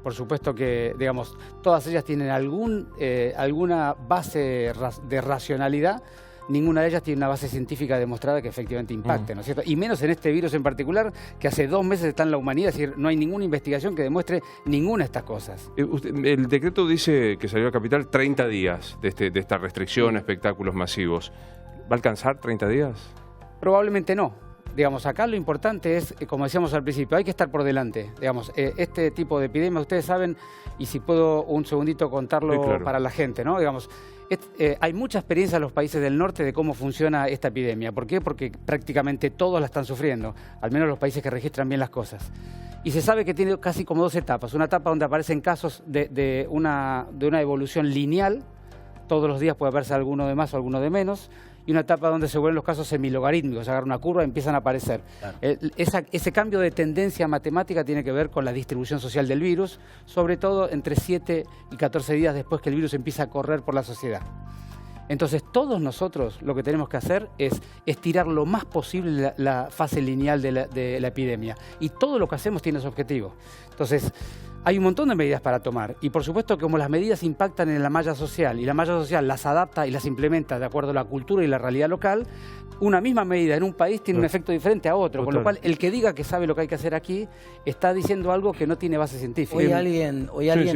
Por supuesto que, digamos, todas ellas tienen alguna base de racionalidad. Ninguna de ellas tiene una base científica demostrada que efectivamente impacte, ¿no es cierto? Y menos en este virus en particular, que hace 2 meses está en la humanidad, es decir, no hay ninguna investigación que demuestre ninguna de estas cosas. El decreto dice que salió a Capital 30 días de esta restricción a espectáculos masivos. ¿Va a alcanzar 30 días? Probablemente no. Digamos, acá lo importante es, como decíamos al principio, hay que estar por delante. Digamos, este tipo de epidemia, ustedes saben, y si puedo un segundito contarlo sí, claro, para la gente, ¿no? Digamos, hay mucha experiencia en los países del norte de cómo funciona esta epidemia. ¿Por qué? Porque prácticamente todos la están sufriendo, al menos los países que registran bien las cosas. Y se sabe que tiene casi como 2 etapas. Una etapa donde aparecen casos de una evolución lineal, todos los días puede verse alguno de más o alguno de menos, y una etapa donde se vuelven los casos semilogarítmicos, agarran una curva y empiezan a aparecer. Claro. Ese cambio de tendencia matemática tiene que ver con la distribución social del virus, sobre todo entre 7 y 14 días después que el virus empieza a correr por la sociedad. Entonces, todos nosotros lo que tenemos que hacer es estirar lo más posible la fase lineal de la epidemia. Y todo lo que hacemos tiene ese objetivo. Entonces, hay un montón de medidas para tomar. Y por supuesto que como las medidas impactan en la malla social y la malla social las adapta y las implementa de acuerdo a la cultura y la realidad local, una misma medida en un país tiene un efecto diferente a otro. Con lo cual, el que diga que sabe lo que hay que hacer aquí está diciendo algo que no tiene base científica. Hoy alguien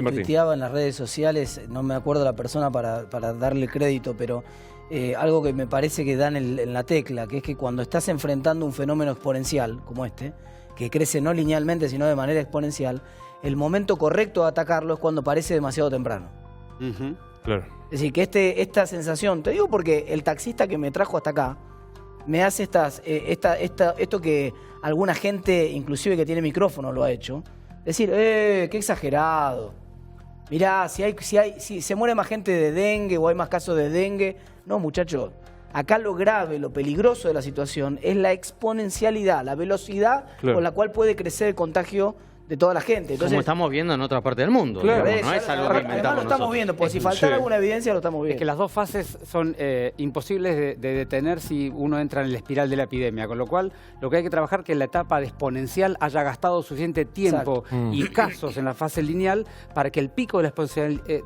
tuiteaba en las redes sociales, no me acuerdo la persona para darle crédito, pero algo que me parece que dan en la tecla, que es que cuando estás enfrentando un fenómeno exponencial como este, que crece no linealmente sino de manera exponencial, el momento correcto de atacarlo es cuando parece demasiado temprano. Claro. Es decir, que esta sensación, te digo porque el taxista que me trajo hasta acá, me hace esto que alguna gente, inclusive que tiene micrófono, lo ha hecho. Decir, qué exagerado. Mirá, si se muere más gente de dengue o hay más casos de dengue. No, muchachos. Acá lo grave, lo peligroso de la situación es la exponencialidad, la velocidad con la cual puede crecer el contagio de toda la gente. Entonces, como estamos viendo en otra parte del mundo. Claro. Digamos, no es algo que inventamos además lo estamos nosotros. viendo, porque si faltara alguna evidencia lo estamos viendo. Es que las dos fases son imposibles de detener si uno entra en la espiral de la epidemia, con lo cual lo que hay que trabajar es que en la etapa de exponencial haya gastado suficiente tiempo y casos en la fase lineal para que el pico de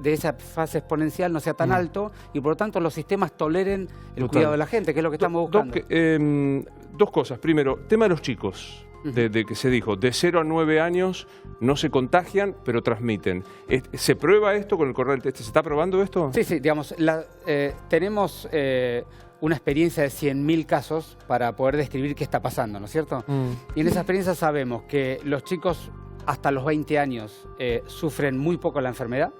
esa fase exponencial no sea tan alto y por lo tanto los sistemas toleren el cuidado de la gente, que es lo que estamos buscando. Dos cosas. Primero, tema de los chicos. De que se dijo, de 0 a 9 años no se contagian, pero transmiten. ¿Se prueba esto con el correo? ¿Se está probando esto? Sí, digamos, tenemos una experiencia de 100.000 casos para poder describir qué está pasando, ¿no es cierto? Y en esa experiencia sabemos que los chicos hasta los 20 años sufren muy poco la enfermedad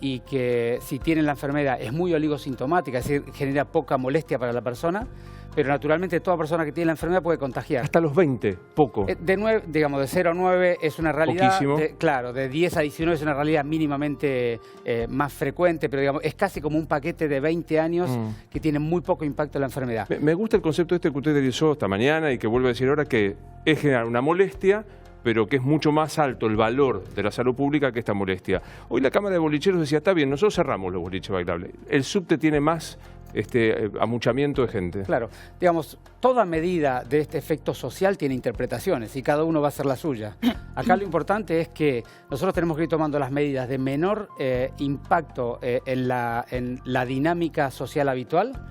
y que si tienen la enfermedad es muy oligosintomática, es decir, genera poca molestia para la persona. Pero naturalmente toda persona que tiene la enfermedad puede contagiar. Hasta los 20, poco. De 0 a 9 es una realidad. Poquísimo. Claro, de 10 a 19 es una realidad mínimamente más frecuente, pero digamos, es casi como un paquete de 20 años que tiene muy poco impacto en la enfermedad. Me gusta el concepto que usted utilizó esta mañana y que vuelve a decir ahora que es generar una molestia, pero que es mucho más alto el valor de la salud pública que esta molestia. Hoy la Cámara de Bolicheros decía, está bien, nosotros cerramos los boliches bailables. El subte tiene más amuchamiento de gente. Claro, digamos, toda medida de este efecto social tiene interpretaciones y cada uno va a hacer la suya. Acá lo importante es que nosotros tenemos que ir tomando las medidas de menor impacto en la dinámica social habitual,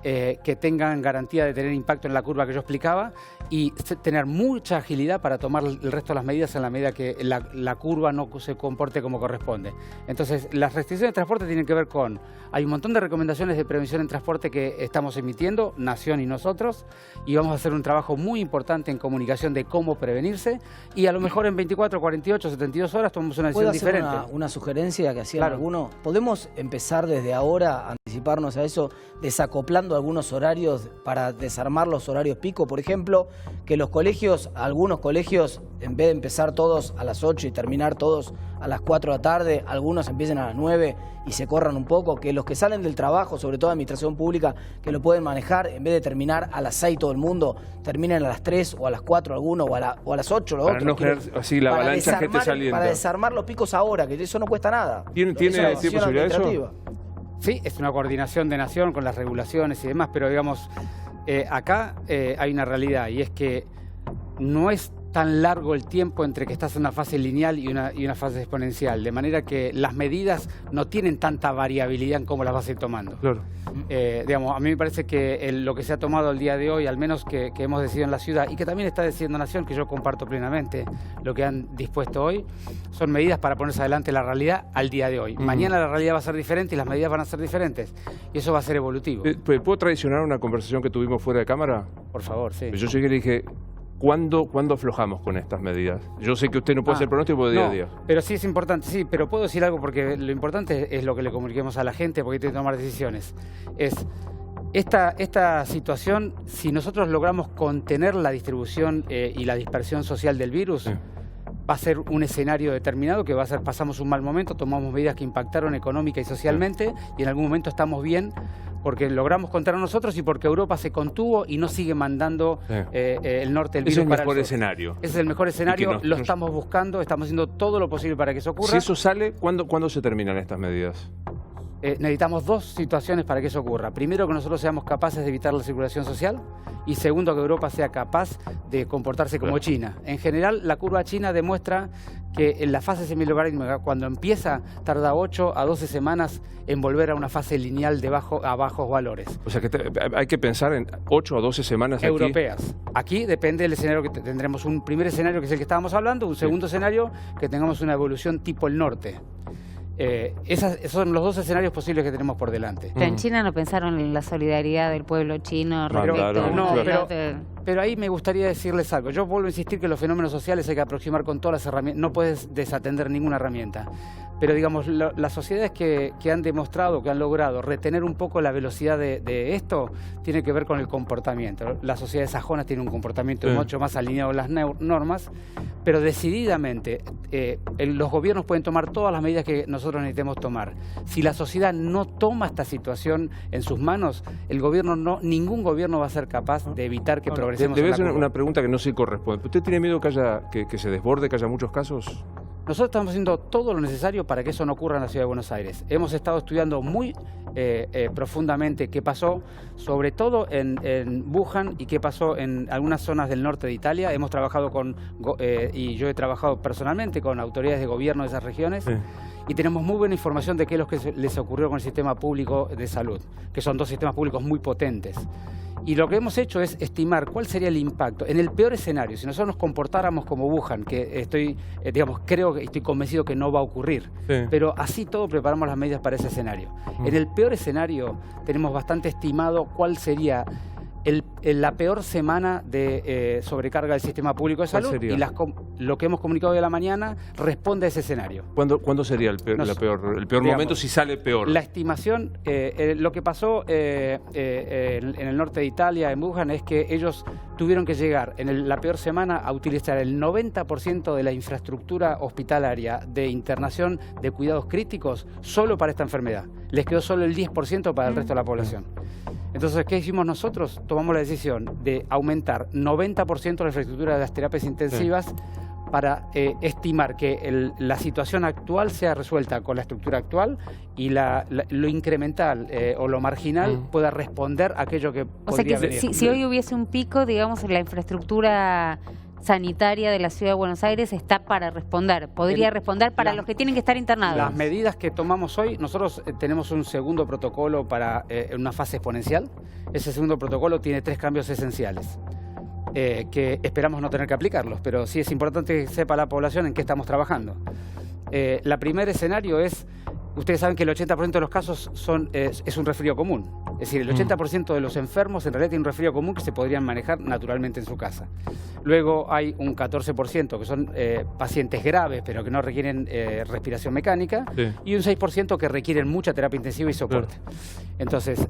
que tengan garantía de tener impacto en la curva que yo explicaba y tener mucha agilidad para tomar el resto de las medidas en la medida que la curva no se comporte como corresponde. Entonces, las restricciones de transporte tienen que ver con... Hay un montón de recomendaciones de prevención en transporte que estamos emitiendo, Nación y nosotros, y vamos a hacer un trabajo muy importante en comunicación de cómo prevenirse, y a lo mejor en 24, 48, 72 horas tomamos una decisión diferente. ¿Puedo hacer una sugerencia que hacían Claro. algunos? ¿Podemos empezar desde ahora a anticiparnos a eso, desacoplando algunos horarios para desarmar los horarios pico? Por ejemplo, que los colegios, algunos colegios, en vez de empezar todos a las 8 y terminar todos a las 4 de la tarde, algunos empiecen a las 9 y se corran un poco, que los que salen del trabajo, sobre todo administración pública, que lo pueden manejar, en vez de terminar a las 6 todo el mundo, terminen a las 3 o a las 4 algunos o a las 8 los Para otros. no crear así la para avalancha de gente saliendo. Para desarmar los picos ahora, que eso no cuesta nada. ¿Tiene Es una decisión posibilidad de eso? administrativa. Sí, es una coordinación de Nación con las regulaciones y demás, pero digamos, acá hay una realidad, y es que no es tan largo el tiempo entre que estás en una fase lineal y una fase exponencial, de manera que las medidas no tienen tanta variabilidad en cómo las vas a ir tomando. Claro. Digamos, a mí me parece que lo que se ha tomado el día de hoy, al menos que hemos decidido en la ciudad y que también está decidiendo Nación, que yo comparto plenamente lo que han dispuesto hoy, son medidas para ponerse adelante la realidad al día de hoy. Mañana la realidad va a ser diferente y las medidas van a ser diferentes, y eso va a ser evolutivo. ¿Puedo traicionar una conversación que tuvimos fuera de cámara? Por favor, sí. Yo llegué y le dije, ¿cuándo aflojamos con estas medidas? Yo sé que usted no puede hacer pronóstico de día a día. Pero sí es importante, sí, pero puedo decir algo porque lo importante es lo que le comuniquemos a la gente, porque tiene que tomar decisiones. Esta situación, si nosotros logramos contener la distribución y la dispersión social del virus, Sí. va a ser un escenario determinado que va a ser, pasamos un mal momento, tomamos medidas que impactaron económica y socialmente, y en algún momento estamos bien porque logramos contener nosotros y porque Europa se contuvo y no sigue mandando el norte del virus. Ese es el para mejor sur. escenario. Ese es el mejor escenario, nos- lo nos- estamos buscando, estamos haciendo todo lo posible para que eso ocurra. Si eso sale, ¿cuándo se terminan estas medidas? Necesitamos dos situaciones para que eso ocurra. Primero, que nosotros seamos capaces de evitar la circulación social, y segundo, que Europa sea capaz de comportarse como Claro. China. En general, la curva china demuestra que en la fase semilogarítmica, cuando empieza, tarda 8 a 12 semanas en volver a una fase lineal a bajos valores. O sea que hay que pensar en 8 o 12 semanas aquí. Europeas. Aquí depende del escenario que tendremos. Un primer escenario que es el que estábamos hablando, un segundo escenario que tengamos una evolución tipo el norte. Esos son los dos escenarios posibles que tenemos por delante. Pero en China no pensaron en la solidaridad del pueblo chino Mandaron, respecto claro. Pero ahí me gustaría decirles algo. Yo vuelvo a insistir que los fenómenos sociales hay que aproximar con todas las herramientas. No puedes desatender ninguna herramienta. Pero digamos, las sociedades que han demostrado, que han logrado retener un poco la velocidad de esto, tiene que ver con el comportamiento. Las sociedades sajonas tienen un comportamiento mucho más alineado a las normas, pero decididamente los gobiernos pueden tomar todas las medidas que nosotros necesitemos tomar. Si la sociedad no toma esta situación en sus manos, ningún gobierno va a ser capaz de evitar que progresemos. Debe en la ser curva. una pregunta que no se corresponde. ¿Usted tiene miedo que se desborde, que haya muchos casos? Nosotros estamos haciendo todo lo necesario para que eso no ocurra en la Ciudad de Buenos Aires. Hemos estado estudiando muy profundamente qué pasó, sobre todo en Wuhan, y qué pasó en algunas zonas del norte de Italia. Hemos trabajado y yo he trabajado personalmente con autoridades de gobierno de esas regiones. Sí. Y tenemos muy buena información de qué es lo que les ocurrió con el sistema público de salud, que son dos sistemas públicos muy potentes. Y lo que hemos hecho es estimar cuál sería el impacto en el peor escenario, si nosotros nos comportáramos como Wuhan, que estoy convencido que no va a ocurrir, pero así todo preparamos las medidas para ese escenario. En el peor escenario tenemos bastante estimado cuál sería la peor semana de sobrecarga del sistema público de salud, y lo que hemos comunicado hoy a la mañana responde a ese escenario. ¿Cuándo sería el peor momento si sale peor? La estimación, lo que pasó en el norte de Italia, en Wuhan, es que ellos tuvieron que llegar en la peor semana a utilizar el 90% de la infraestructura hospitalaria de internación de cuidados críticos solo para esta enfermedad. Les quedó solo el 10% para el resto de la población. Entonces, ¿qué hicimos nosotros? Tomamos la decisión de aumentar 90% la infraestructura de las terapias intensivas para estimar que la situación actual sea resuelta con la estructura actual y lo incremental o lo marginal pueda responder a aquello que podría venir. Si hoy hubiese un pico, digamos, la infraestructura sanitaria de la Ciudad de Buenos Aires está para responder, podría responder para los que tienen que estar internados. Las medidas que tomamos hoy, nosotros tenemos un segundo protocolo para una fase exponencial. Ese segundo protocolo tiene 3 cambios esenciales. que esperamos no tener que aplicarlos, pero sí es importante que sepa la población en qué estamos trabajando. La primer escenario es, ustedes saben que el 80% de los casos es un resfrío común. Es decir, el 80% de los enfermos en realidad tienen un resfrío común que se podrían manejar naturalmente en su casa. Luego hay un 14% que son pacientes graves, pero que no requieren respiración mecánica, Sí. y un 6% que requieren mucha terapia intensiva y soporte. Entonces,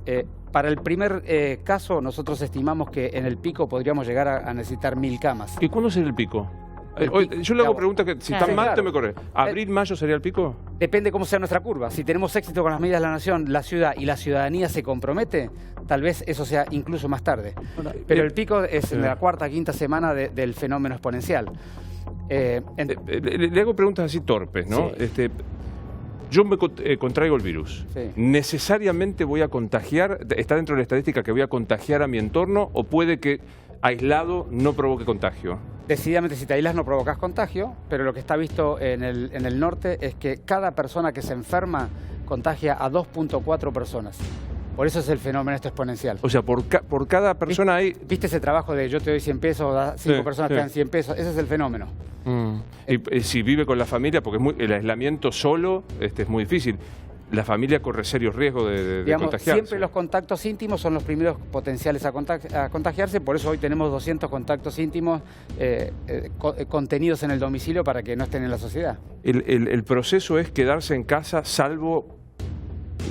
para el primer caso, nosotros estimamos que en el pico podríamos llegar a necesitar 1000 camas. ¿Y cuándo será el pico? El Hoy, pico, yo le hago claro. preguntas que si Claro. están mal, Claro. te me corre. ¿Abril, mayo sería el pico? Depende cómo sea nuestra curva. Si tenemos éxito con las medidas de la nación, la ciudad y la ciudadanía se compromete, tal vez eso sea incluso más tarde. Pero el pico es en la cuarta, quinta semana del fenómeno exponencial. Le hago preguntas así torpes, ¿no? Sí. Yo me contraigo el virus. Sí. ¿Necesariamente voy a contagiar? ¿Está dentro de la estadística que voy a contagiar a mi entorno o puede que aislado no provoque contagio? Decididamente, si te aíslas no provocas contagio, pero lo que está visto en el norte es que cada persona que se enferma contagia a 2.4 personas. Por eso es el fenómeno este exponencial. O sea, por cada persona hay... ¿Viste ese trabajo de yo te doy 100 pesos, da 5 Sí, personas sí. te dan 100 pesos? Ese es el fenómeno. Y si vive con la familia, porque el aislamiento solo es muy difícil. La familia corre serios riesgos de Digamos, contagiarse. siempre los contactos íntimos son los primeros potenciales a contagiarse, por eso hoy tenemos 200 contactos íntimos contenidos en el domicilio para que no estén en la sociedad. El proceso es quedarse en casa salvo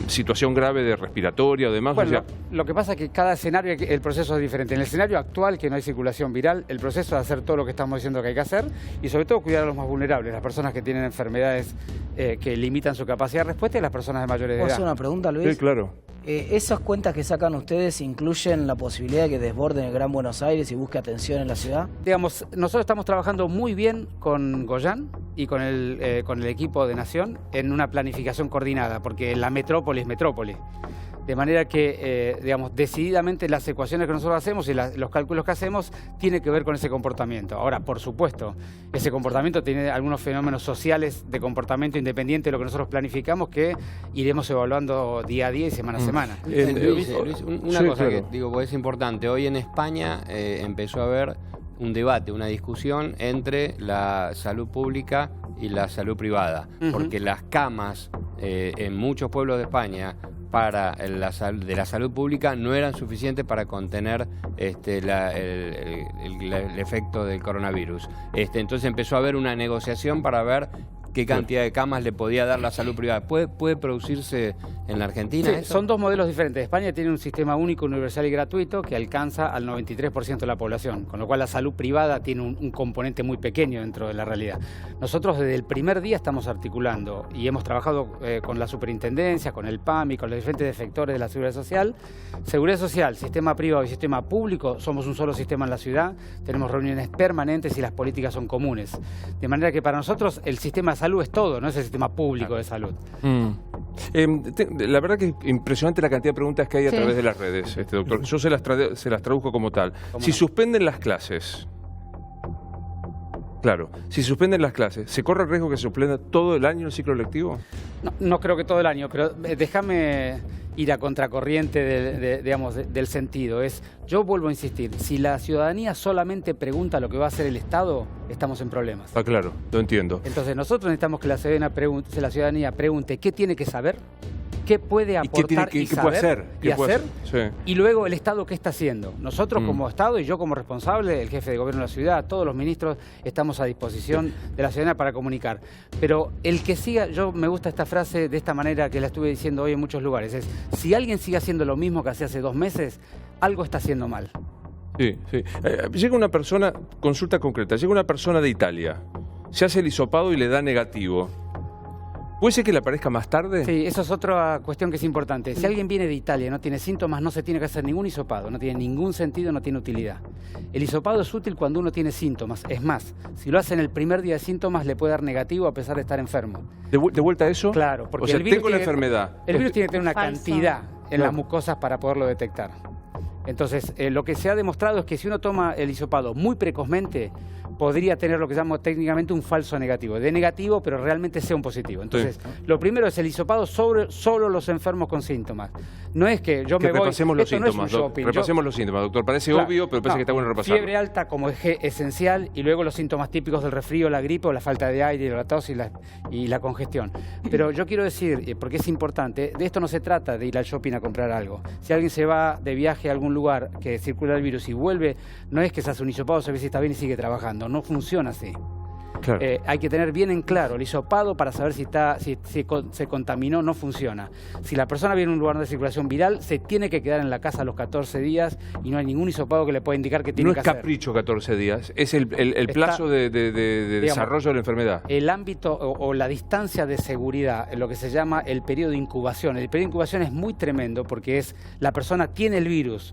situación grave de respiratoria o demás. Bueno, o sea, lo que pasa es que cada escenario, el proceso es diferente. En el escenario actual, que no hay circulación viral, el proceso es hacer todo lo que estamos diciendo que hay que hacer y sobre todo cuidar a los más vulnerables, las personas que tienen enfermedades que limitan su capacidad de respuesta y las personas de mayores de ¿Puedo hacer edad. una pregunta, Luis? sí, claro. ¿Esas cuentas que sacan ustedes incluyen la posibilidad de que desborden el Gran Buenos Aires y busque atención en la ciudad? Digamos, nosotros estamos trabajando muy bien con Goyan y con el equipo de Nación en una planificación coordinada, porque la metrópoli es metrópoli. De manera que, digamos, decididamente las ecuaciones que nosotros hacemos y los cálculos que hacemos tienen que ver con ese comportamiento. Ahora, por supuesto, ese comportamiento tiene algunos fenómenos sociales de comportamiento independiente de lo que nosotros planificamos que iremos evaluando día a día y semana a semana. Luis, una Sí, cosa claro. que digo, porque es importante. Hoy en España empezó a haber un debate, una discusión entre la salud pública y la salud privada, porque las camas en muchos pueblos de España para de la salud pública no eran suficientes para contener el efecto del coronavirus. Entonces empezó a haber una negociación para ver qué cantidad de camas le podía dar la salud privada. ¿Puede producirse en la Argentina Sí, eso? son dos modelos diferentes. España tiene un sistema único, universal y gratuito que alcanza al 93% de la población, con lo cual la salud privada tiene un componente muy pequeño dentro de la realidad. Nosotros desde el primer día estamos articulando y hemos trabajado con la superintendencia, con el PAMI, con los diferentes efectores de la seguridad social. Seguridad social, sistema privado y sistema público, somos un solo sistema en la ciudad, tenemos reuniones permanentes y las políticas son comunes. De manera que para nosotros el sistema de salud es todo, no es el sistema público de salud. La verdad que es impresionante la cantidad de preguntas que hay a Sí. través de las redes, doctor. Yo se las traduzco como tal. Si no? suspenden las clases, claro, si suspenden las clases, ¿se corre el riesgo que se suspenda todo el año el ciclo lectivo? No creo que todo el año, pero déjame ir a contracorriente del sentido. Yo vuelvo a insistir, si la ciudadanía solamente pregunta lo que va a hacer el Estado, estamos en problemas. Ah, claro, lo entiendo. Entonces nosotros necesitamos que la ciudadanía pregunte qué tiene que saber, qué puede ¿Y aportar qué saber puede hacer? y hacer, Sí. y luego el Estado qué está haciendo. Nosotros como Estado y yo como responsable, el jefe de gobierno de la ciudad, todos los ministros, estamos a disposición de la ciudadanía para comunicar. Pero el que siga, me gusta esta frase de esta manera que la estuve diciendo hoy en muchos lugares, es si alguien sigue haciendo lo mismo que hacía hace 2 meses, algo está haciendo mal. Sí, sí. Llega una persona, consulta concreta, llega una persona de Italia, se hace el hisopado y le da negativo. ¿Puede ser que le aparezca más tarde? Sí, eso es otra cuestión que es importante. Si alguien viene de Italia y no tiene síntomas, no se tiene que hacer ningún hisopado, no tiene ningún sentido, no tiene utilidad. El hisopado es útil cuando uno tiene síntomas. Es más, si lo hace en el primer día de síntomas, le puede dar negativo a pesar de estar enfermo. ¿De vuelta a eso? Claro, porque o sea, el virus tengo la tiene- enfermedad. El virus tiene que tener una Falso. cantidad en Claro. las mucosas para poderlo detectar. Entonces, lo que se ha demostrado es que si uno toma el hisopado muy precozmente, podría tener lo que llamamos técnicamente un falso negativo. De negativo, pero realmente sea un positivo. Entonces, lo primero es el hisopado sobre solo los enfermos con síntomas. No es que yo me voy... Repasemos los esto no es síntomas, un shopping. repasemos los síntomas, doctor. Parece Claro, obvio, pero parece que está bueno repasarlo. Fiebre alta como eje esencial y luego los síntomas típicos del resfrío, la gripe o la falta de aire, la tos y la congestión. Pero yo quiero decir, porque es importante, de esto no se trata de ir al shopping a comprar algo. Si alguien se va de viaje a algún lugar que circula el virus y vuelve, no es que se hace un hisopado, se ve si está bien y sigue trabajando. No funciona así. Claro. Hay que tener bien en claro el hisopado para saber si se contaminó, no funciona. Si la persona viene a un lugar de circulación viral, se tiene que quedar en la casa a los 14 días y no hay ningún hisopado que le pueda indicar que tiene que hacer. No es capricho 14 días, es el plazo de digamos, desarrollo de la enfermedad. El ámbito o la distancia de seguridad, lo que se llama el periodo de incubación. El periodo de incubación es muy tremendo porque la persona tiene el virus,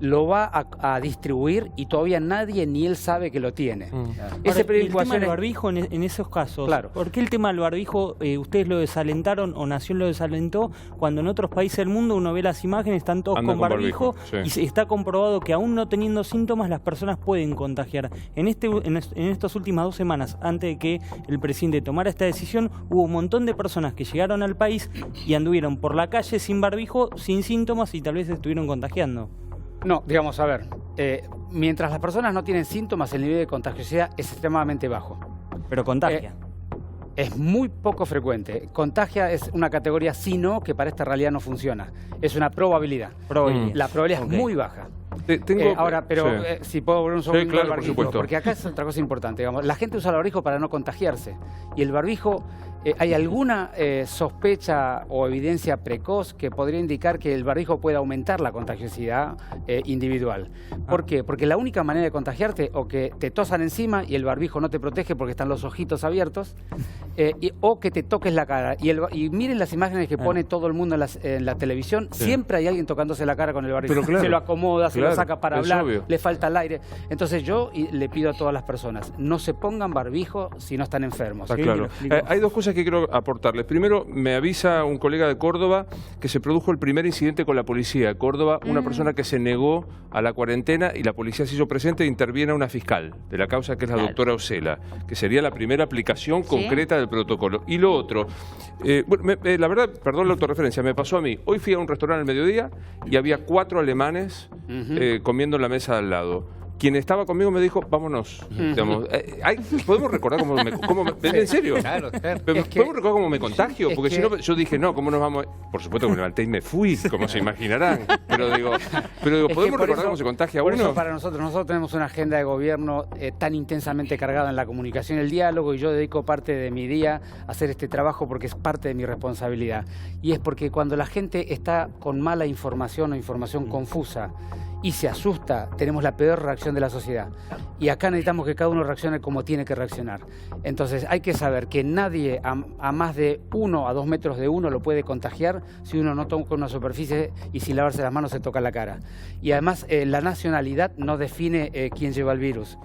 lo va a distribuir y todavía nadie ni él sabe que lo tiene. Ese periodo de incubación del barbijo en esos casos. Claro. ¿Por qué el tema del barbijo ustedes lo desalentaron o Nación lo desalentó cuando en otros países del mundo uno ve las imágenes, están todos con barbijo y está comprobado que aún no teniendo síntomas las personas pueden contagiar? En estas últimas 2 semanas, antes de que el presidente tomara esta decisión, hubo un montón de personas que llegaron al país y anduvieron por la calle sin barbijo, sin síntomas y tal vez se estuvieron contagiando. No, digamos, a ver, mientras las personas no tienen síntomas, el nivel de contagiosidad es extremadamente bajo. Pero contagia. Es muy poco frecuente. Contagia es una categoría sí no que para esta realidad no funciona. Es una probabilidad. La probabilidad es muy baja. Ahora, pero si puedo volver un segundo al barbijo, porque acá es otra cosa importante. Digamos, la gente usa el barbijo para no contagiarse. Y el barbijo, ¿hay alguna sospecha o evidencia precoz que podría indicar que el barbijo puede aumentar la contagiosidad individual? ¿Por qué? Porque la única manera de contagiarte o que te tosan encima y el barbijo no te protege porque están los ojitos abiertos, o que te toques la cara. Y miren las imágenes que pone todo el mundo en la televisión. Siempre hay alguien tocándose la cara con el barbijo. Se lo acomoda, se lo saca para hablar, le falta el aire. Entonces yo le pido a todas las personas, no se pongan barbijo si no están enfermos. Claro. Hay 2 cosas que quiero aportarles. Primero, me avisa un colega de Córdoba que se produjo el primer incidente con la policía de Córdoba, una persona que se negó a la cuarentena y la policía se hizo presente e interviene a una fiscal de la causa, que es la doctora Ocela, que sería la primera aplicación concreta del protocolo. Y lo otro, la verdad, perdón la autorreferencia, me pasó a mí. Hoy fui a un restaurante al mediodía y había 4 alemanes comiendo en la mesa al lado. Quien estaba conmigo me dijo, vámonos. Digamos, ¿podemos recordar cómo ¿en serio? Claro, ¿Podemos recordar cómo me contagio? Porque si no, yo dije, no, ¿cómo nos vamos? Por supuesto que me levanté y me fui, como se imaginarán. Pero digo, ¿podemos recordar cómo se contagia por uno? Eso para nosotros tenemos una agenda de gobierno tan intensamente cargada en la comunicación y el diálogo, y yo dedico parte de mi día a hacer este trabajo porque es parte de mi responsabilidad. Y es porque cuando la gente está con mala información o información confusa, y se asusta, tenemos la peor reacción de la sociedad. Y acá necesitamos que cada uno reaccione como tiene que reaccionar. Entonces hay que saber que nadie a más de 1 a 2 metros de uno lo puede contagiar si uno no toca una superficie y sin lavarse las manos se toca la cara. Y además la nacionalidad no define quién lleva el virus.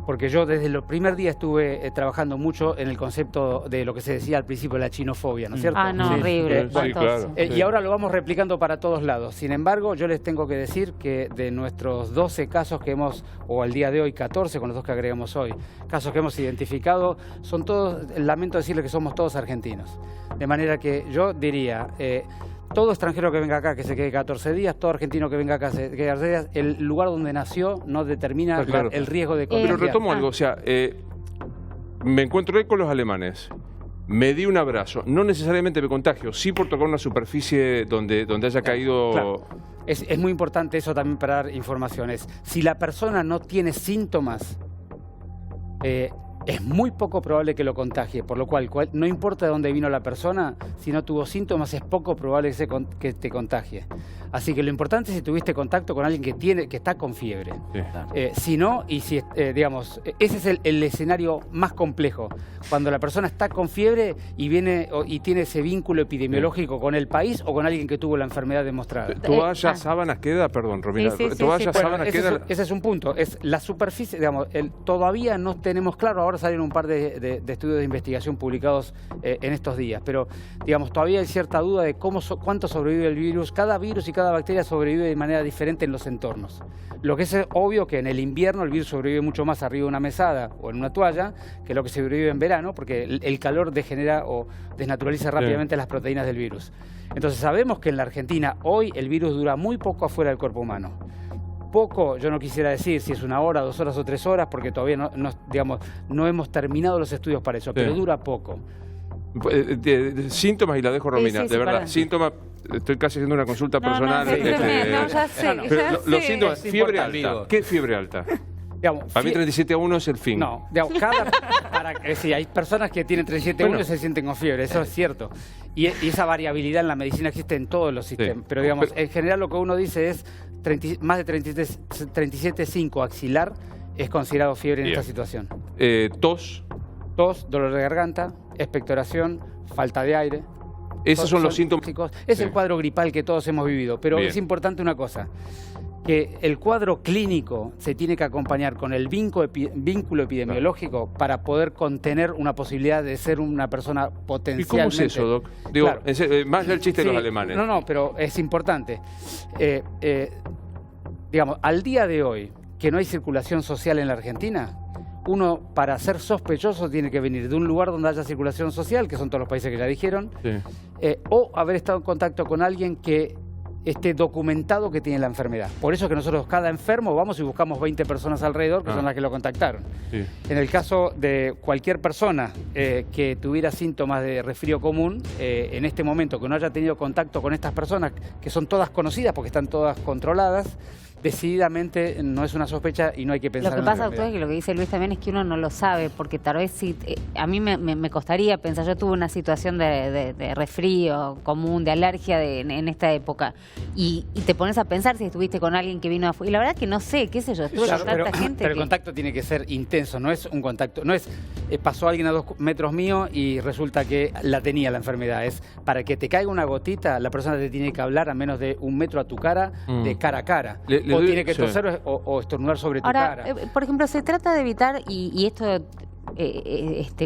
Porque yo desde el primer día estuve trabajando mucho en el concepto de lo que se decía al principio, la chinofobia, ¿no es cierto? Ah, no, horrible. Claro. Y ahora lo vamos replicando para todos lados. Sin embargo, yo les tengo que decir que de nuestros 12 casos que hemos, o al día de hoy 14 con los 2 que agregamos hoy, casos que hemos identificado, son todos, lamento decirles que somos todos argentinos. De manera que yo diría... todo extranjero que venga acá que se quede 14 días, todo argentino que venga acá se quede 14 días, el lugar donde nació no determina el riesgo de contagio. Pero retomo algo, o sea, me encontré con los alemanes, me di un abrazo, no necesariamente me contagio, sí por tocar una superficie donde haya caído... Claro. Es muy importante eso también para dar informaciones. Si la persona no tiene síntomas, es muy poco probable que lo contagie, por lo cual no importa de dónde vino la persona, si no tuvo síntomas es poco probable que te contagie. Así que lo importante es si tuviste contacto con alguien que está con fiebre. Si no, y si digamos, ese es el escenario más complejo, cuando la persona está con fiebre y viene y tiene ese vínculo epidemiológico con el país o con alguien que tuvo la enfermedad demostrada. ¿Toallas, sábanas queda? Perdón, Romina. ¿Toallas, sábanas queda? Ese es un punto, es la superficie, digamos, todavía no tenemos claro. ahora salieron un par de estudios de investigación publicados en estos días, pero digamos, todavía hay cierta duda de cuánto sobrevive el virus. Cada virus y cada bacteria sobrevive de manera diferente en los entornos. Lo que es obvio que en el invierno el virus sobrevive mucho más arriba de una mesada o en una toalla que lo que sobrevive en verano, porque el calor degenera o desnaturaliza rápidamente las proteínas del virus. Entonces sabemos que en la Argentina hoy el virus dura muy poco afuera del cuerpo humano. Poco, yo no quisiera decir si es 1 hora, 2 horas o 3 horas, porque todavía no hemos terminado los estudios para eso, pero dura poco. Síntomas, y la dejo, Romina, Sí, de verdad, para. síntomas, estoy casi haciendo una consulta No, personal. ya sé. Los síntomas, Es fiebre importante. alta. ¿Qué es fiebre alta? Digamos, Para mí 37,1 es el fin. No, digamos, sí, hay personas que tienen 37,1 y se sienten con fiebre, eso es cierto. Y esa variabilidad en la medicina existe en todos los sistemas. Pero digamos, en general lo que uno dice es más de 37,5 axilar es considerado fiebre en Bien. esta situación. Tos. Tos, dolor de garganta, expectoración, falta de aire. Esos son los síntomas. Es Sí. el cuadro gripal que todos hemos vivido, pero Bien. es importante una cosa, que el cuadro clínico se tiene que acompañar con el vínculo epidemiológico para poder contener una posibilidad de ser una persona ¿Y potencialmente... cómo es eso, Doc? Digo, Claro. en serio, más del chiste de Sí, los alemanes. No, pero es importante. Digamos, al día de hoy, que no hay circulación social en la Argentina, uno, para ser sospechoso, tiene que venir de un lugar donde haya circulación social, que son todos los países que ya dijeron, Sí. o haber estado en contacto con alguien que esté documentado que tiene la enfermedad. Por eso que nosotros, cada enfermo, vamos y buscamos 20 personas alrededor que son las que lo contactaron. Sí. En el caso de cualquier persona que tuviera síntomas de resfrío común, en este momento que no haya tenido contacto con estas personas, que son todas conocidas porque están todas controladas, decididamente no es una sospecha y no hay que pensar Lo que en la pasa, doctor, enfermedad. es que lo que dice Luis también es que uno no lo sabe, porque tal vez si a mí me costaría pensar, yo tuve una situación de resfrío común, de alergia en esta época, y te pones a pensar si estuviste con alguien que vino afuera, y la verdad que no sé, qué sé yo, estuve Claro, con tanta gente pero el que... contacto tiene que ser intenso, no es un contacto, no es pasó alguien a 2 metros mío y resulta que la tenía la enfermedad, es para que te caiga una gotita, la persona te tiene que hablar a menos de 1 metro a tu cara, de cara a cara, Le o doy- tiene que sí. toser o estornudar sobre tu Ahora, cara. por ejemplo, se trata de evitar, y esto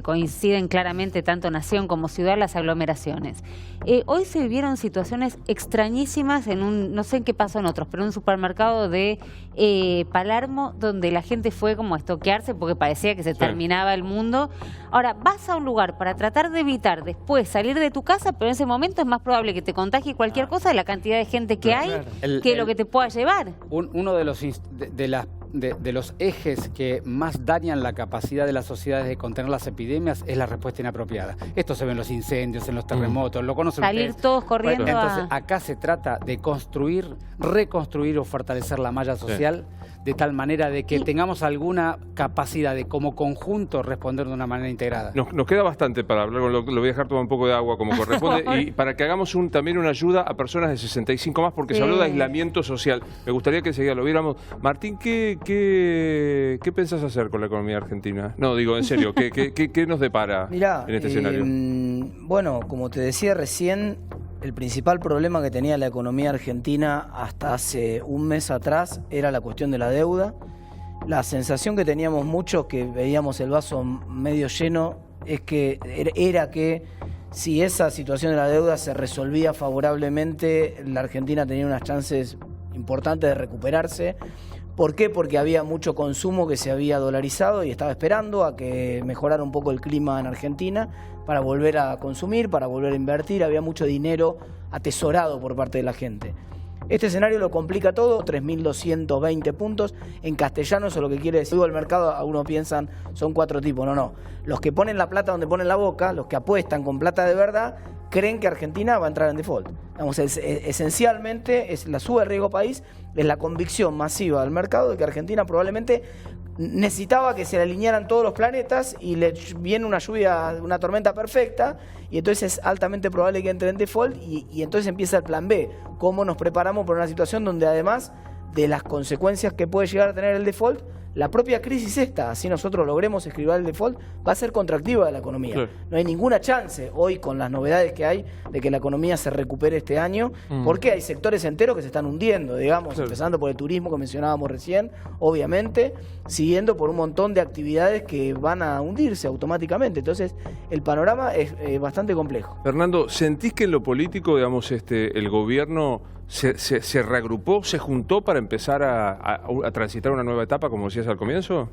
coinciden claramente tanto nación como ciudad, las aglomeraciones. Hoy se vivieron situaciones extrañísimas no sé en qué pasó en otros, pero en un supermercado de Palermo, donde la gente fue como a estoquearse porque parecía que se terminaba el mundo. Ahora, vas a un lugar para tratar de evitar después salir de tu casa, pero en ese momento es más probable que te contagie cualquier cosa de la cantidad de gente que hay que lo que te pueda llevar. Uno de los ejes que más dañan la capacidad de las sociedades de contener las epidemias es la respuesta inapropiada. Esto se ve en los incendios, en los terremotos, lo conocen Salir ustedes. todos corriendo Bueno, entonces, a... acá se trata de reconstruir o fortalecer la malla social de tal manera de que tengamos alguna capacidad de como conjunto responder de una manera integrada. Nos queda bastante para hablar, lo voy a dejar tomar un poco de agua como corresponde, y para que hagamos también una ayuda a personas de 65 más, porque se habló de aislamiento social. Me gustaría que enseguida lo viéramos. Martín, ¿qué pensás hacer con la economía argentina? No, digo, en serio, ¿qué nos depara Mirá, en este escenario? bueno, como te decía recién, el principal problema que tenía la economía argentina hasta hace un mes atrás era la cuestión de la deuda. La sensación que teníamos muchos, que veíamos el vaso medio lleno, es que era que si esa situación de la deuda se resolvía favorablemente, la Argentina tenía unas chances importantes de recuperarse. ¿Por qué? Porque había mucho consumo que se había dolarizado y estaba esperando a que mejorara un poco el clima en Argentina para volver a consumir, para volver a invertir. Había mucho dinero atesorado por parte de la gente. Este escenario lo complica todo, 3.220 puntos. En castellano eso lo que quiere decir, el mercado, algunos piensan son 4 tipos. No. Los que ponen la plata donde ponen la boca, los que apuestan con plata de verdad, creen que Argentina va a entrar en default. Vamos, esencialmente es la suba de riesgo país, es la convicción masiva del mercado de que Argentina probablemente necesitaba que se le alinearan todos los planetas y le viene una lluvia, una tormenta perfecta, y entonces es altamente probable que entre en default, y entonces empieza el plan B. ¿Cómo nos preparamos para una situación donde además de las consecuencias que puede llegar a tener el default, la propia crisis esta, así nosotros logremos escribir el default, va a ser contractiva de la economía. Claro. No hay ninguna chance hoy con las novedades que hay de que la economía se recupere este año, porque hay sectores enteros que se están hundiendo, digamos, Claro. empezando por el turismo que mencionábamos recién, obviamente, siguiendo por un montón de actividades que van a hundirse automáticamente. Entonces, el panorama es bastante complejo. Fernando, ¿sentís que en lo político, digamos, el gobierno se reagrupó, se juntó para empezar a transitar una nueva etapa, como decías al comienzo?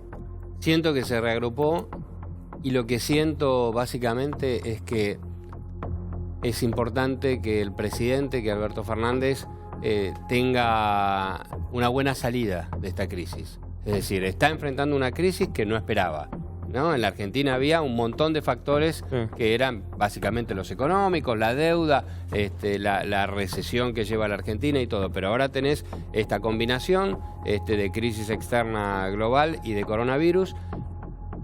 Siento que se reagrupó y lo que siento básicamente es que es importante que el presidente, que Alberto Fernández, tenga una buena salida de esta crisis. Es decir, está enfrentando una crisis que no esperaba, ¿no? En la Argentina había un montón de factores que eran básicamente los económicos, la deuda, la recesión que lleva la Argentina y todo, pero ahora tenés esta combinación de crisis externa global y de coronavirus,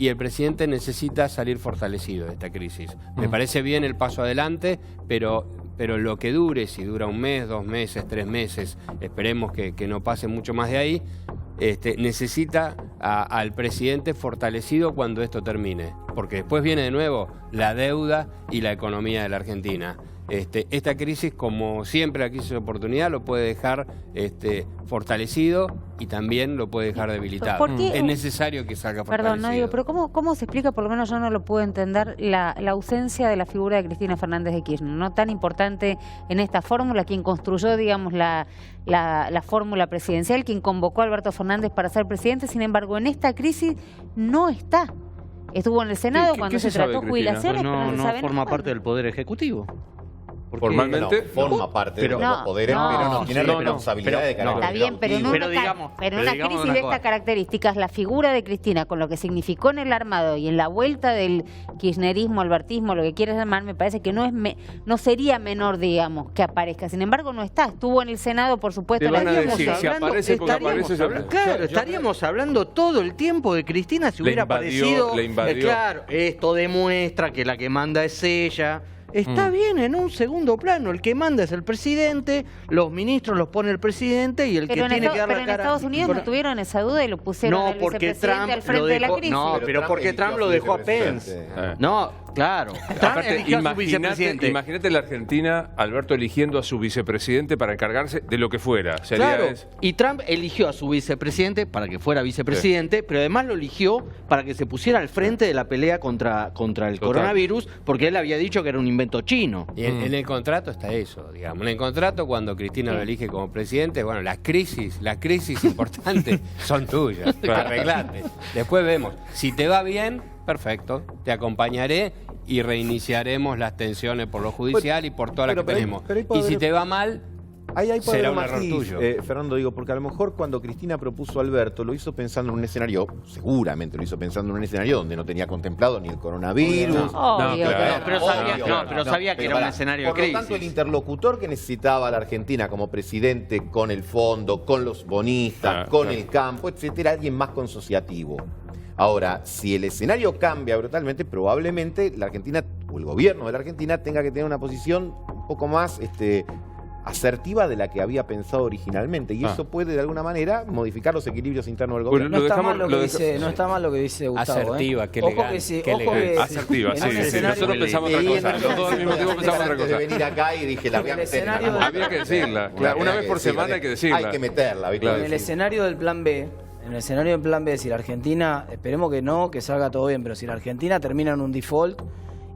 y el presidente necesita salir fortalecido de esta crisis. Me parece bien el paso adelante, pero lo que dure, si dura un mes, 2 meses, 3 meses, esperemos que no pase mucho más de ahí, necesita al presidente fortalecido cuando esto termine, porque después viene de nuevo la deuda y la economía de la Argentina. Esta crisis, como siempre la crisis de oportunidad, lo puede dejar fortalecido y también lo puede dejar debilitado. ¿Por qué? Es necesario que salga fortalecido. Perdón, no digo, pero ¿cómo se explica? Por lo menos yo no lo puedo entender, la ausencia de la figura de Cristina Fernández de Kirchner, no tan importante en esta fórmula, quien construyó, digamos, la fórmula presidencial, quien convocó a Alberto Fernández para ser presidente. Sin embargo, en esta crisis no está. Estuvo en el Senado cuando se trató jubilaciones, pero no sabe forma nada. parte del Poder Ejecutivo. Porque- Formalmente, No, forma parte de pero- los poderes, no, pero no tiene no, responsabilidad de carácter Está bien, pero en ejecutivo. una, Pero digamos- pero en pero una digamos crisis una de cosa. estas características, la figura de Cristina, con lo que significó en el armado y en la vuelta del kirchnerismo, albertismo, lo que quieras llamar, me parece que no sería menor, digamos, que aparezca. Sin embargo, no está. Estuvo en el Senado, por supuesto. Te van a discusión. decir, si aparece porque aparece, se habla. Claro, estaríamos hablando todo el tiempo de Cristina si Le hubiera invadió, aparecido. le invadió. Claro, esto demuestra que la que manda es ella. Está bien en un segundo plano, el que manda es el presidente, los ministros los pone el presidente y el Pero, que tiene que dar pero la en cara... Estados Unidos no tuvieron esa duda y lo pusieron No, al porque vicepresidente Trump al frente lo de la dejó- crisis. no, pero porque Trump lo dejó a Pence. No, claro. Trump Aparte, eligió a su vicepresidente. imagínate la Argentina, Alberto eligiendo a su vicepresidente para encargarse de lo que fuera. Sería Claro, y Trump eligió a su vicepresidente para que fuera vicepresidente, pero además lo eligió para que se pusiera al frente de la pelea contra el coronavirus, porque él había dicho que era un invento chino. Y en el contrato está eso, digamos. En el contrato, cuando Cristina lo elige como presidente, bueno, las crisis importantes son tuyas, arreglate. Después vemos, si te va bien, perfecto, te acompañaré y reiniciaremos las tensiones por lo judicial y por todas las que pero ahí- tenemos. pero ahí puede Y si haber- te va mal, Ahí puede será haber un error matiz, tuyo. Fernando, digo, porque a lo mejor cuando Cristina propuso a Alberto, lo hizo pensando en un escenario, seguramente lo hizo pensando en un escenario donde no tenía contemplado ni el coronavirus. Obvio. claro. Pero sabía que era un pará, escenario de por lo crisis. tanto, el interlocutor que necesitaba la Argentina como presidente con el fondo, con los bonistas, Claro, con claro. el campo, etcétera, alguien más consociativo. Ahora, si el escenario cambia brutalmente, probablemente la Argentina o el gobierno de la Argentina tenga que tener una posición un poco más asertiva de la que había pensado originalmente. Y eso puede, de alguna manera, modificar los equilibrios internos del Bueno, gobierno. No está, dejamos- mal lo que lo dice, dejamos- no está mal lo que dice Gustavo. Asertiva, qué Ojo elegante, que sí, qué ojo elegante. que Asertiva, en sí, un sí. escenario- Nosotros pensamos otra Sí, cosa. entonces, Nosotros al mismo tiempo pensamos otra antes de cosa. venir acá y dije, la voy a En el meter en la escenario- nota. Había que decirla. Claro, una vez por semana hay que decirla. Hay que meterla, ¿viste? Claro. En el escenario del plan B, si la Argentina, esperemos que no, que salga todo bien, pero si la Argentina termina en un default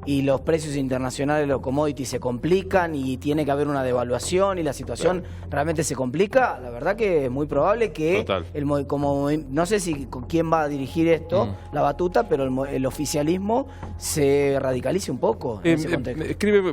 y los precios internacionales de los commodities se complican y tiene que haber una devaluación y la situación realmente se complica, la verdad que es muy probable que Total. no sé si con quién va a dirigir esto, la batuta, pero el oficialismo se radicalice un poco en ese contexto. Escribe,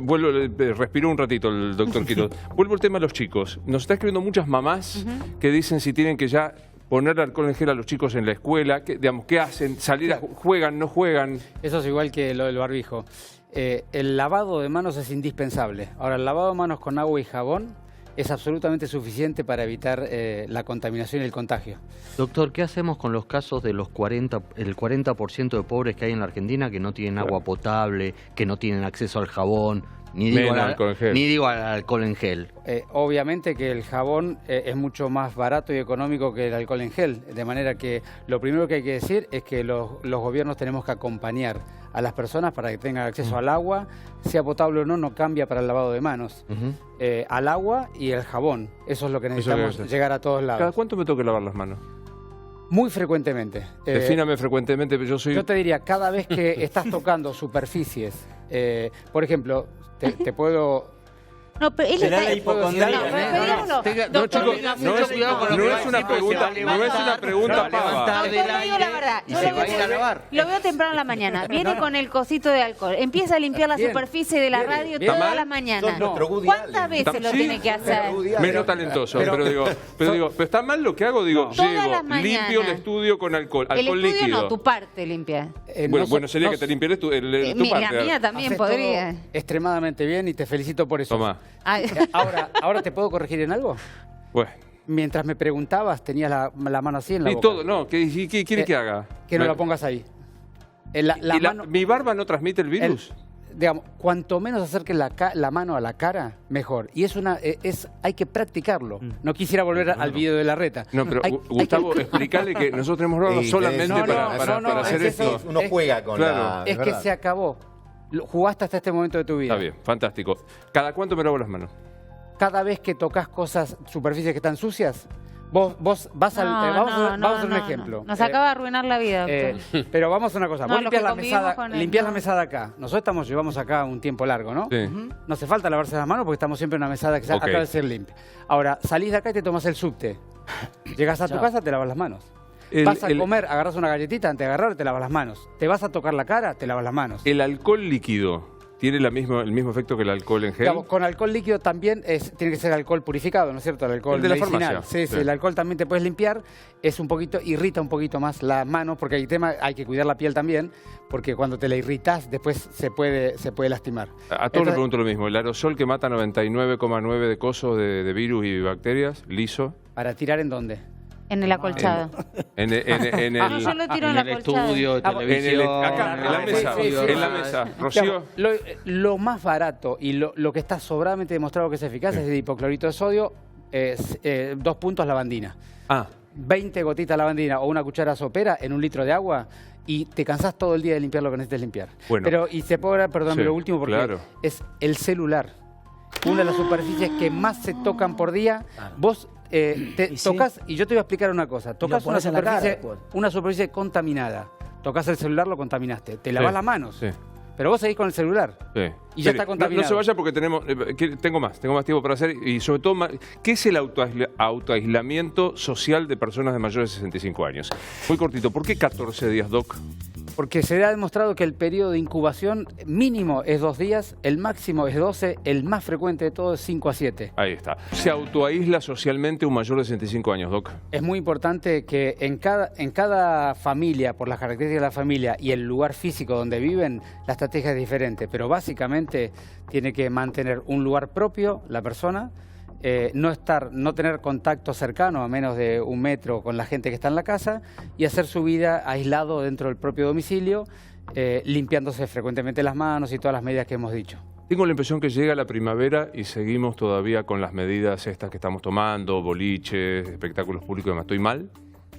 respiró un ratito el doctor Quito. Vuelvo al tema de los chicos. Nos está escribiendo muchas mamás que dicen si tienen que ya poner alcohol en gel a los chicos en la escuela, ¿qué hacen? ¿Salir juegan, no juegan? Eso es igual que lo del barbijo. El lavado de manos es indispensable. Ahora, el lavado de manos con agua y jabón es absolutamente suficiente para evitar la contaminación y el contagio. Doctor, ¿qué hacemos con los casos de el 40% de pobres que hay en la Argentina que no tienen agua potable, que no tienen acceso al jabón? Ni digo, Menos alcohol en gel. ni digo al alcohol en gel. Obviamente que el jabón es mucho más barato y económico que el alcohol en gel, de manera que lo primero que hay que decir es que los gobiernos tenemos que acompañar a las personas para que tengan acceso al agua, sea potable o no, no cambia para el lavado de manos, al agua y el jabón. Eso es lo que necesitamos llegar a todos lados. ¿Cada cuánto me tengo que lavar las manos? Muy frecuentemente. Defíname frecuentemente, pero Yo te diría, cada vez que estás tocando superficies, por ejemplo, te puedo... No, pero él Será está... la hipocondria. No, pero digámoslo. No, chicos, no es una pregunta, no es una pregunta pava. Doctor, le digo la verdad. y se va a ir a lavar. Lo veo temprano en la mañana. Viene con el cosito de alcohol. Empieza a limpiar la Bien, superficie de la bien, radio bien. todas las mañanas. nuestro Woody ¿Cuántas Allen. veces lo Sí, tiene que hacer? Menos talentoso, pero digo, pero está mal lo que hago, digo, Todas llego, las mañanas. limpio el estudio con alcohol, El alcohol estudio líquido. no, tu parte limpia. Bueno, sería que te limpies tu parte. La mía también Haces podría. todo extremadamente bien y te felicito por eso. Toma. Ay, Ahora ¿te puedo corregir en algo? Bueno. Mientras me preguntabas, tenías la mano así en la Y boca. todo, no, ¿qué quiere que haga? Que no la pongas ahí. ¿Mi barba no transmite el virus? Digamos, cuanto menos acerques la mano a la cara, mejor. Y hay que practicarlo. No quisiera volver al video de la reta. No, pero Gustavo, explícale que nosotros tenemos barba Sí, solamente no, para hacer es esto. eso. Uno juega con Claro. la... Es que verdad. se acabó. Jugaste hasta este momento de tu vida. Está bien, fantástico. ¿Cada cuánto me lavo las manos? Cada vez que tocas cosas, superficies que están sucias, vos vas al... vamos a hacer un ejemplo. Nos acaba de arruinar la vida, doctor. Pero vamos a una cosa. No, Vos los limpias que la convivimos mesada, con él, limpias la no. mesada acá. Nosotros llevamos acá un tiempo largo, ¿no? Sí. No hace falta lavarse las manos porque estamos siempre en una mesada que Ok. acaba de ser limpia. Ahora, salís de acá y te tomas el subte. Llegas a tu casa, te lavas las manos. Vas a comer, agarras una galletita, antes de agarrar, te lavas las manos. Te vas a tocar la cara, te lavas las manos. ¿El alcohol líquido tiene el mismo efecto que el alcohol en gel? Digamos, con alcohol líquido también tiene que ser alcohol purificado, ¿no es cierto? El alcohol El de la medicinal. farmacia. Sí, el alcohol también te puedes limpiar. Irrita un poquito más la mano, porque hay que cuidar la piel también, porque cuando te la irritas, después se puede lastimar. A todos les pregunto lo mismo. ¿El aerosol que mata 99,9 de cosos de virus y bacterias, liso? ¿Para tirar en dónde? En el acolchado. En el... No, yo lo tiro en el acolchado. estudio, televisión. Acá, en la mesa. Sí, sí, En la sí. mesa. Rocío. Lo más barato y lo que está sobradamente demostrado que es eficaz es el hipoclorito de sodio, 2 puntos lavandina. 20 gotitas lavandina o una cuchara sopera en 1 litro de agua y te cansás todo el día de limpiar lo que necesites limpiar. Bueno. Y se puede hablar, perdóname, Sí, lo último, porque claro. es el celular. Una de las superficies que más se tocan por día. Vos te Y sí. tocas, y yo te voy a explicar una cosa. Tocas pones en la cara después. una superficie contaminada. Tocas el celular, lo contaminaste. Te lavas las manos. Sí. Pero vos seguís con el celular. Sí. Y ya Mire, está contaminado. No se vaya porque tengo más tiempo para hacer y sobre todo, ¿qué es el autoaislamiento social de personas de mayores de 65 años? Muy cortito, ¿por qué 14 días, Doc? Porque se ha demostrado que el periodo de incubación mínimo es 2 días, el máximo es 12, el más frecuente de todo es 5 a 7. Ahí está. ¿Se autoaísla socialmente un mayor de 65 años, Doc? Es muy importante que en cada familia, por las características de la familia y el lugar físico donde viven, la estrategia es diferente, pero básicamente tiene que mantener un lugar propio la persona, no tener contacto cercano a menos de 1 metro con la gente que está en la casa y hacer su vida aislado dentro del propio domicilio, limpiándose frecuentemente las manos y todas las medidas que hemos dicho. Tengo la impresión que llega la primavera y seguimos todavía con las medidas estas que estamos tomando, boliches, espectáculos públicos y demás. ¿Estoy mal?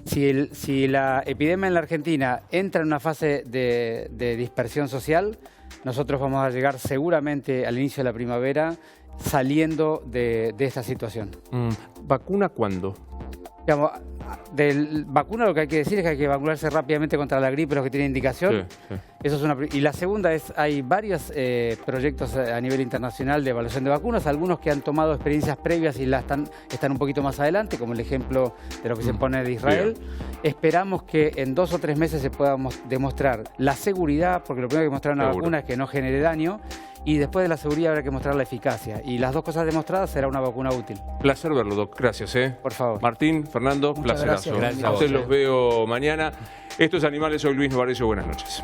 Si la epidemia en la Argentina entra en una fase de dispersión social, nosotros vamos a llegar seguramente al inicio de la primavera saliendo de esta situación. ¿Vacuna cuándo? Digamos, del vacuna lo que hay que decir es que hay que vacunarse rápidamente contra la gripe, los que tienen indicación. Sí, sí. Eso es y la segunda es, hay varios proyectos a nivel internacional de evaluación de vacunas, algunos que han tomado experiencias previas y están un poquito más adelante, como el ejemplo de lo que se pone de Israel. Bien. Esperamos que en 2 o 3 meses se pueda demostrar la seguridad, porque lo primero que mostrar una Seguro. vacuna es que no genere daño, y después de la seguridad habrá que mostrar la eficacia. Y las 2 cosas demostradas será una vacuna útil. Placer verlo, Doc. Gracias, Por favor. Martín, Fernando, Muchas placerazo. gracias. A ustedes los veo mañana. Esto es Animales, soy Luis Novarecio. Buenas noches.